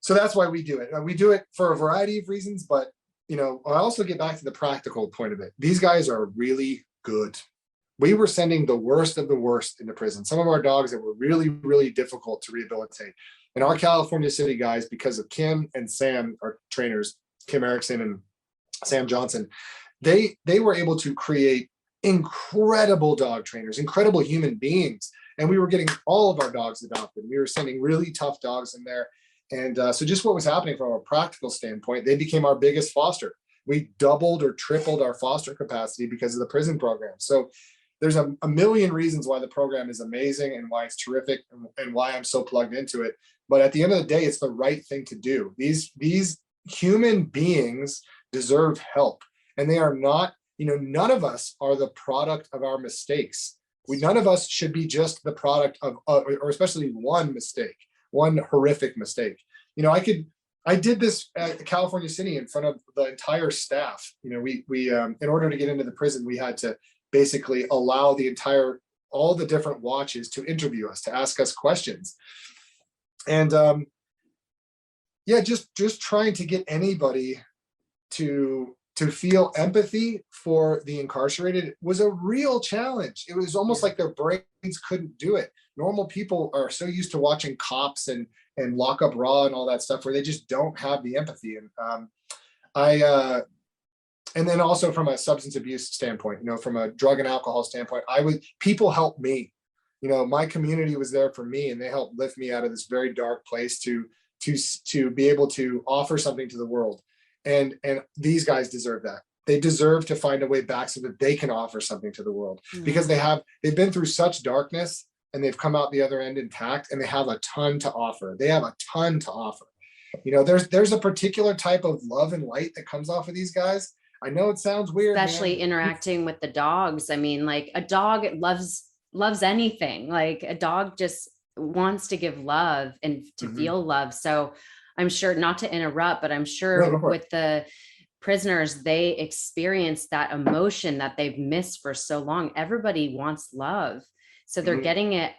So that's why we do it. We do it for a variety of reasons, but, I also get back to the practical point of it. These guys are really good. We were sending the worst of the worst into prison. Some of our dogs that were really, really difficult to rehabilitate. And our California City guys, because of Kim and Sam, our trainers, Kim Erickson and Sam Johnson, they were able to create incredible dog trainers, incredible human beings. And we were getting all of our dogs adopted. We were sending really tough dogs in there. And so just what was happening from a practical standpoint, they became our biggest foster. We doubled or tripled our foster capacity because of the prison program. So there's a million reasons why the program is amazing and why it's terrific and why I'm so plugged into it. But at the end of the day, it's the right thing to do. These human beings deserve help. And they are not, none of us are the product of our mistakes. None of us should be just the product of, or especially one mistake, one horrific mistake. I did this at California City in front of the entire staff. We in order to get into the prison, we had to basically allow all the different watches to interview us, to ask us questions. And just trying to get anybody to feel empathy for the incarcerated was a real challenge. It was almost like their brains couldn't do it. Normal people are so used to watching cops and Lock Up Raw and all that stuff where they just don't have the empathy. And and then also from a substance abuse standpoint, from a drug and alcohol standpoint, people helped me. My community was there for me, and they helped lift me out of this very dark place to be able to offer something to the world. And these guys deserve that. They deserve to find a way back so that they can offer something to the world, because they've been through such darkness and they've come out the other end intact, and they have a ton to offer. They have a ton to offer. There's a particular type of love and light that comes off of these guys. I know it sounds weird, especially interacting with the dogs. I mean, like, a dog loves anything. Like, a dog just wants to give love and to feel love. So I'm sure, not to interrupt, but I'm sure with the prisoners, they experience that emotion that they've missed for so long. Everybody wants love. So they're getting it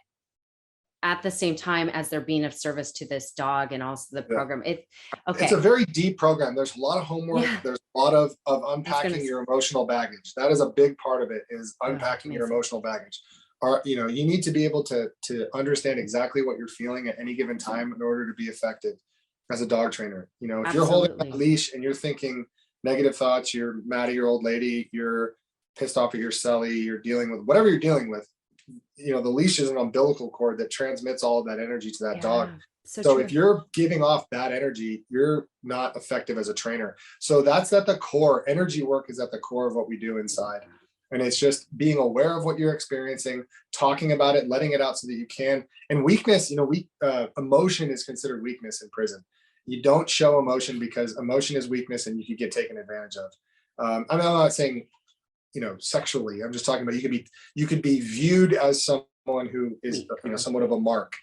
at the same time as they're being of service to this dog and also the program. It's a very deep program. There's a lot of homework. Yeah. There's a lot of unpacking your emotional baggage. That is a big part of it, is unpacking your emotional baggage. You need to be able to understand exactly what you're feeling at any given time in order to be effective as a dog trainer. If you're holding a leash and you're thinking negative thoughts, you're mad at your old lady, you're pissed off at your cellie, you're dealing with whatever you're dealing with, the leash is an umbilical cord that transmits all of that energy to that dog. So if you're giving off bad energy, you're not effective as a trainer. So that's at the core. Energy work is at the core of what we do inside. And it's just being aware of what you're experiencing, talking about it, letting it out so that you can. And weakness, emotion is considered weakness in prison. You don't show emotion because emotion is weakness and you could get taken advantage of. I'm not saying, sexually. I'm just talking about you could be viewed as someone who is, somewhat of a mark,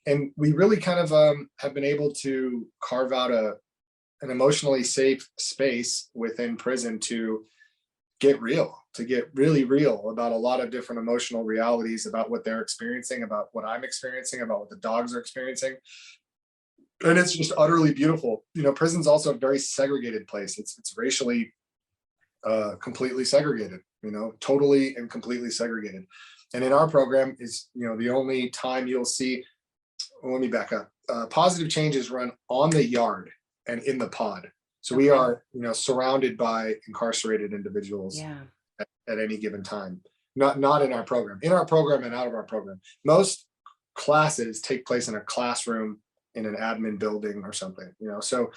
and we really kind of have been able to carve out an emotionally safe space within prison to get really real about a lot of different emotional realities, about what they're experiencing, about what I'm experiencing, about what the dogs are experiencing. And it's just utterly beautiful. Prison's also a very segregated place. It's racially completely segregated, totally and completely segregated. And in our program is, the only time you'll see, well, let me back up. Positive changes run on the yard and in the pod. So we are, surrounded by incarcerated individuals at any given time. Not in our program. In our program and out of our program. Most classes take place in a classroom, in an admin building or something, So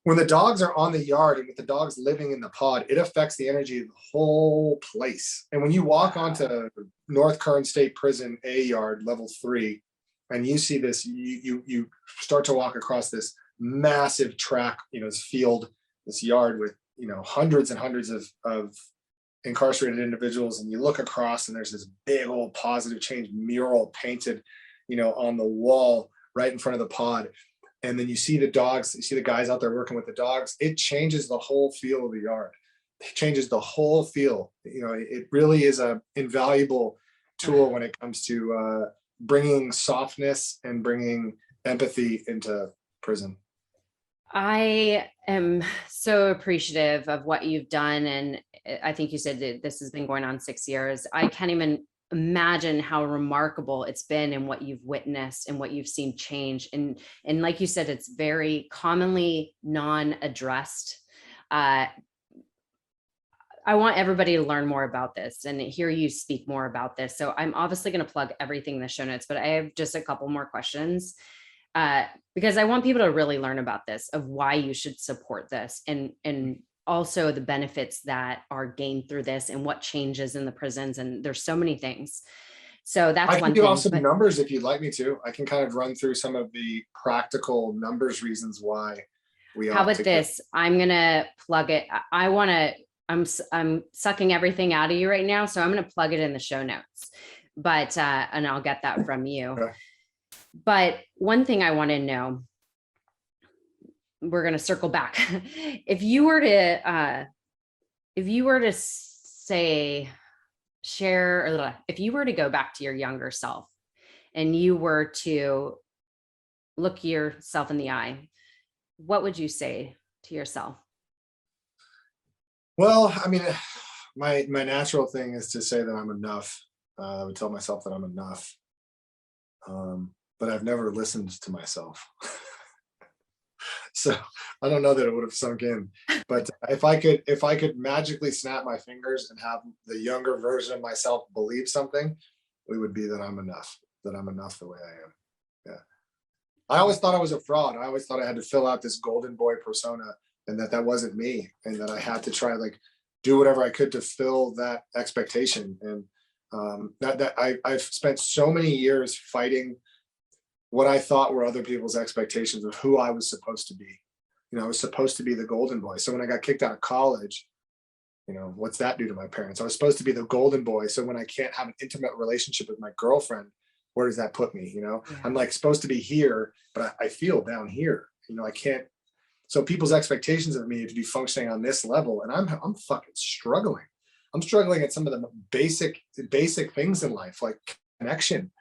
when the dogs are on the yard and with the dogs living in the pod, it affects the energy of the whole place. And when you walk onto North Kern State Prison A yard, level 3, and you see this, you start to walk across this massive track, this field, this yard with, hundreds and hundreds of incarcerated individuals. And you look across and there's this big old positive change mural painted, on the wall right in front of the pod. And then you see the dogs, you see the guys out there working with the dogs. It changes the whole feel of the yard. It changes the whole feel. It really is a invaluable tool when it comes to bringing softness and bringing empathy into prison. I am so appreciative of what you've done. And I think you said that this has been going on 6 years. I can't even imagine how remarkable it's been and what you've witnessed and what you've seen change. And like you said, it's very commonly non-addressed. I want everybody to learn more about this and hear you speak more about this. So I'm obviously going to plug everything in the show notes, but I have just a couple more questions because I want people to really learn about this, of why you should support this, and also the benefits that are gained through this and what changes in the prisons. And there's so many things. So that's one thing. I can give off some numbers if you'd like me to. I can kind of run through some of the practical numbers reasons why we. How about this? I'm going to plug it. I'm sucking everything out of you right now. So I'm going to plug it in the show notes, but, and I'll get that from you. Okay. But one thing I want to know, we're going to circle back. If you were to say, if you were to go back to your younger self and you were to look yourself in the eye, what would you say to yourself? Well, I mean, my natural thing is to say that I'm enough. I would tell myself that I'm enough. But I've never listened to myself. So I don't know that it would have sunk in. But if I could magically snap my fingers and have the younger version of myself believe something, it would be that I'm enough the way I am. Yeah. I always thought I was a fraud. I always thought I had to fill out this golden boy persona, and that wasn't me, and that I had to try do whatever I could to fill that expectation. And I've spent so many years fighting what I thought were other people's expectations of who I was supposed to be. I was supposed to be the golden boy. So when I got kicked out of college, what's that do to my parents? I was supposed to be the golden boy. So when I can't have an intimate relationship with my girlfriend, where does that put me? Yeah. I'm supposed to be here, but I feel down here. I can't. So people's expectations of me to be functioning on this level, and I'm fucking struggling. I'm struggling at some of the basic things in life, like connection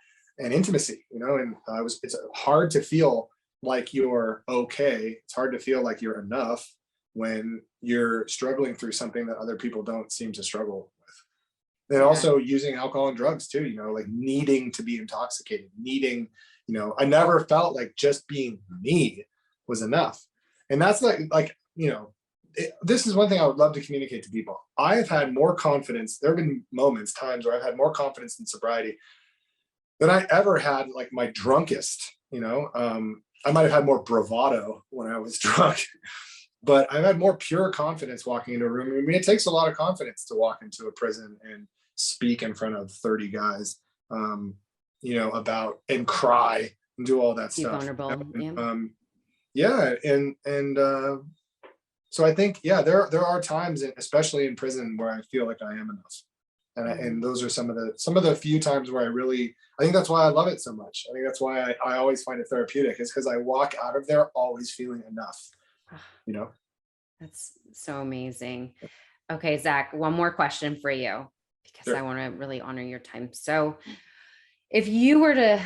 and intimacy, and it's hard to feel like you're okay. It's hard to feel like you're enough when you're struggling through something that other people don't seem to struggle with. And also using alcohol and drugs too, needing to be intoxicated, I never felt like just being me was enough. And that's this is one thing I would love to communicate to people. I have had more confidence. There have been times where I've had more confidence in sobriety than I ever had, my drunkest. I might have had more bravado when I was drunk, but I've had more pure confidence walking into a room. I mean, it takes a lot of confidence to walk into a prison and speak in front of 30 guys, about and cry and do all that stuff. Vulnerable. So I think, there are times, especially in prison, where I feel like I am enough. And those are some of the few times where I think that's why I love it so much. I think that's why I always find it therapeutic, is because I walk out of there always feeling enough, That's so amazing. Okay, Zach, one more question for you, because Sure. I want to really honor your time. So if you were to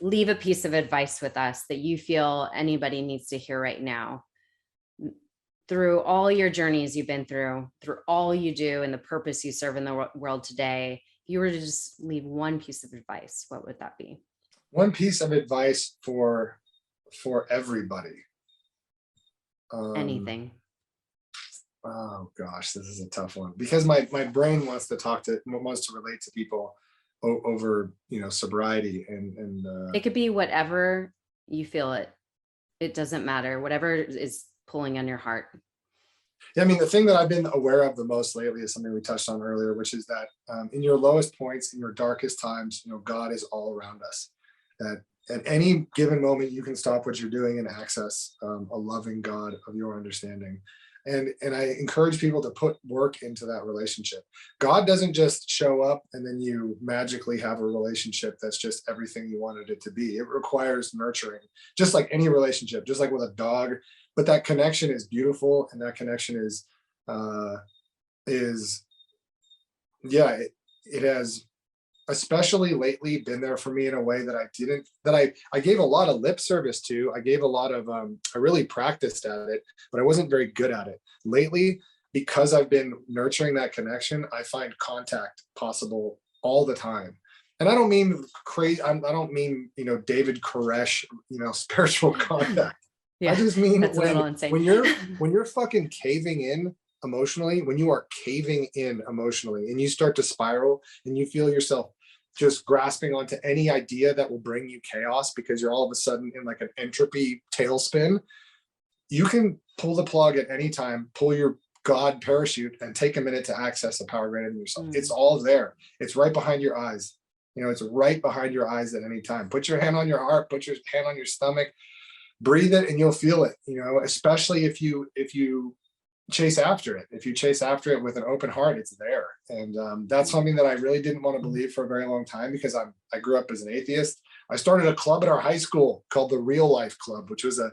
leave a piece of advice with us that you feel anybody needs to hear right now, through all your journeys you've been through all you do and the purpose you serve in the world today, if you were to just leave one piece of advice, what would that be? One piece of advice for everybody. Anything. Oh gosh, this is a tough one, because my brain wants to relate to people over, sobriety and It could be whatever you feel it doesn't matter, whatever is pulling on your heart. yeah, I mean, the thing that I've been aware of the most lately is something we touched on earlier, which is that in your lowest points, in your darkest times, God is all around us. That at any given moment, you can stop what you're doing and access a loving God of your understanding. And I encourage people to put work into that relationship. God doesn't just show up and then you magically have a relationship that's just everything you wanted it to be. It requires nurturing, just like any relationship, just like with a dog. But that connection is beautiful, and that connection it has, especially lately, been there for me in a way that I gave a lot of lip service to. I gave a lot of, I really practiced at it, but I wasn't very good at it. Lately, because I've been nurturing that connection, I find contact possible all the time. And I don't mean crazy, I don't mean, David Koresh, spiritual contact. Yeah, I just mean that's a little insane. when you're fucking caving in emotionally, when you are caving in emotionally and you start to spiral and you feel yourself just grasping onto any idea that will bring you chaos because you're all of a sudden in like an entropy tailspin, you can pull the plug at any time, pull your God parachute and take a minute to access the power greater than yourself. It's all there. It's right behind your eyes. It's right behind your eyes at any time. Put your hand on your heart, put your hand on your stomach, breathe it, and you'll feel it, especially if you chase after it. If you chase after it with an open heart, it's there. And that's something that I really didn't want to believe for a very long time, because I grew up as an atheist. I started a club at our high school called the Real Life Club, which was an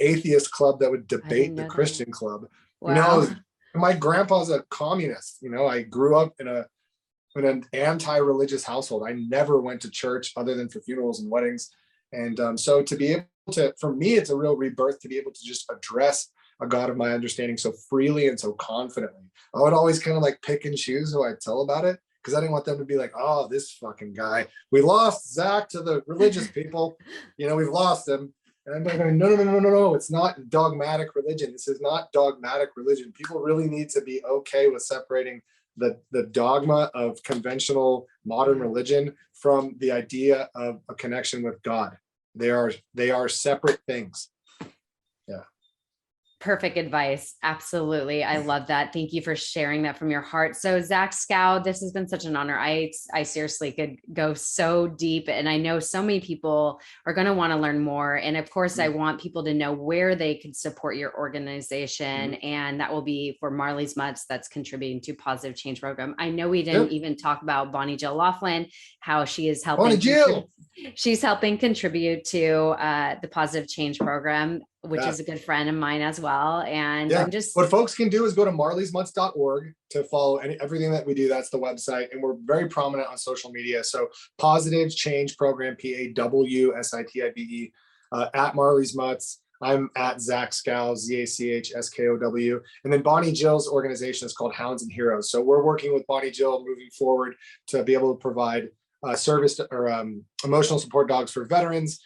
atheist club that would debate the Christian club. Wow. My grandpa's a communist. I grew up in an anti-religious household. I never went to church other than for funerals and weddings. And so to be able to, for me, it's a real rebirth to be able to just address a God of my understanding so freely and so confidently. I would always kind of like pick and choose who I'd tell about it, because I didn't want them to be like, oh, this fucking guy, we lost Zach to the religious people. We've lost him. And I'm like, no, it's not dogmatic religion. This is not dogmatic religion. People really need to be okay with separating the dogma of conventional modern religion from the idea of a connection with God. They are separate things. Yeah. Perfect advice. Absolutely. I love that. Thank you for sharing that from your heart. So Zach Skow, this has been such an honor. I seriously could go so deep, and I know so many people are going to want to learn more. And of course, I want people to know where they can support your organization. And that will be for Marley's Mutts, that's contributing to Positive Change Program. I know we didn't even talk about Bonnie Jill Laughlin, how she is helping. Bonnie Jill. She's helping contribute to the Positive Change Program, which is a good friend of mine as well. And I'm just, what folks can do is go to marleysmutts.org to follow everything that we do. That's the website. And we're very prominent on social media. So Positive Change Program, PAWSITIVE, at Marley's Mutts. I'm at Zach Skow, ZACHSKOW. And then Bonnie Jill's organization is called Hounds and Heroes. So we're working with Bonnie Jill moving forward to be able to provide service or emotional support dogs for veterans,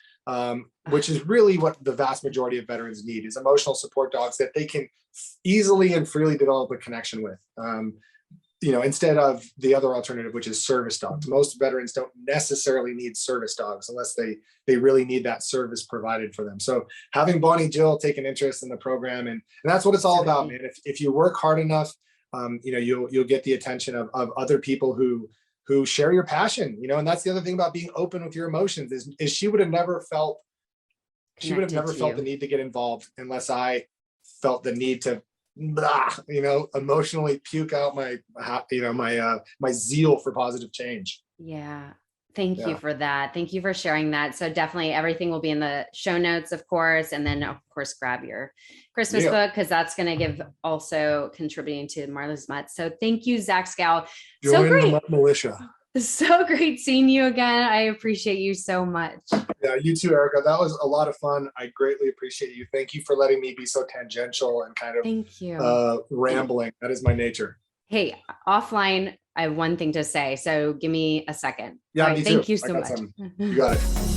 which is really what the vast majority of veterans need, is emotional support dogs that they can easily and freely develop a connection with, instead of the other alternative, which is service dogs. Most veterans don't necessarily need service dogs unless they really need that service provided for them. So having Bonnie Jill take an interest in the program, and that's what it's all about, man. If you work hard enough, you'll get the attention of other people who share your passion, and that's the other thing about being open with your emotions is she would have never felt the need to get involved unless I felt the need to, emotionally puke out my zeal for positive change. Yeah. Thank you for that. Thank you for sharing that. So definitely everything will be in the show notes, of course. And then of course, grab your Christmas book, because that's going to give also contributing to Marley's Mutts. So thank you, Zach Skow. Join the Mutt militia. So great seeing you again. I appreciate you so much. Yeah, you too, Erica. That was a lot of fun. I greatly appreciate you. Thank you for letting me be so tangential and kind of Thank you. rambling. That is my nature. Hey, offline, I have one thing to say. So give me a second. Yeah, All right, me too. thank you I so got much. some. You got it.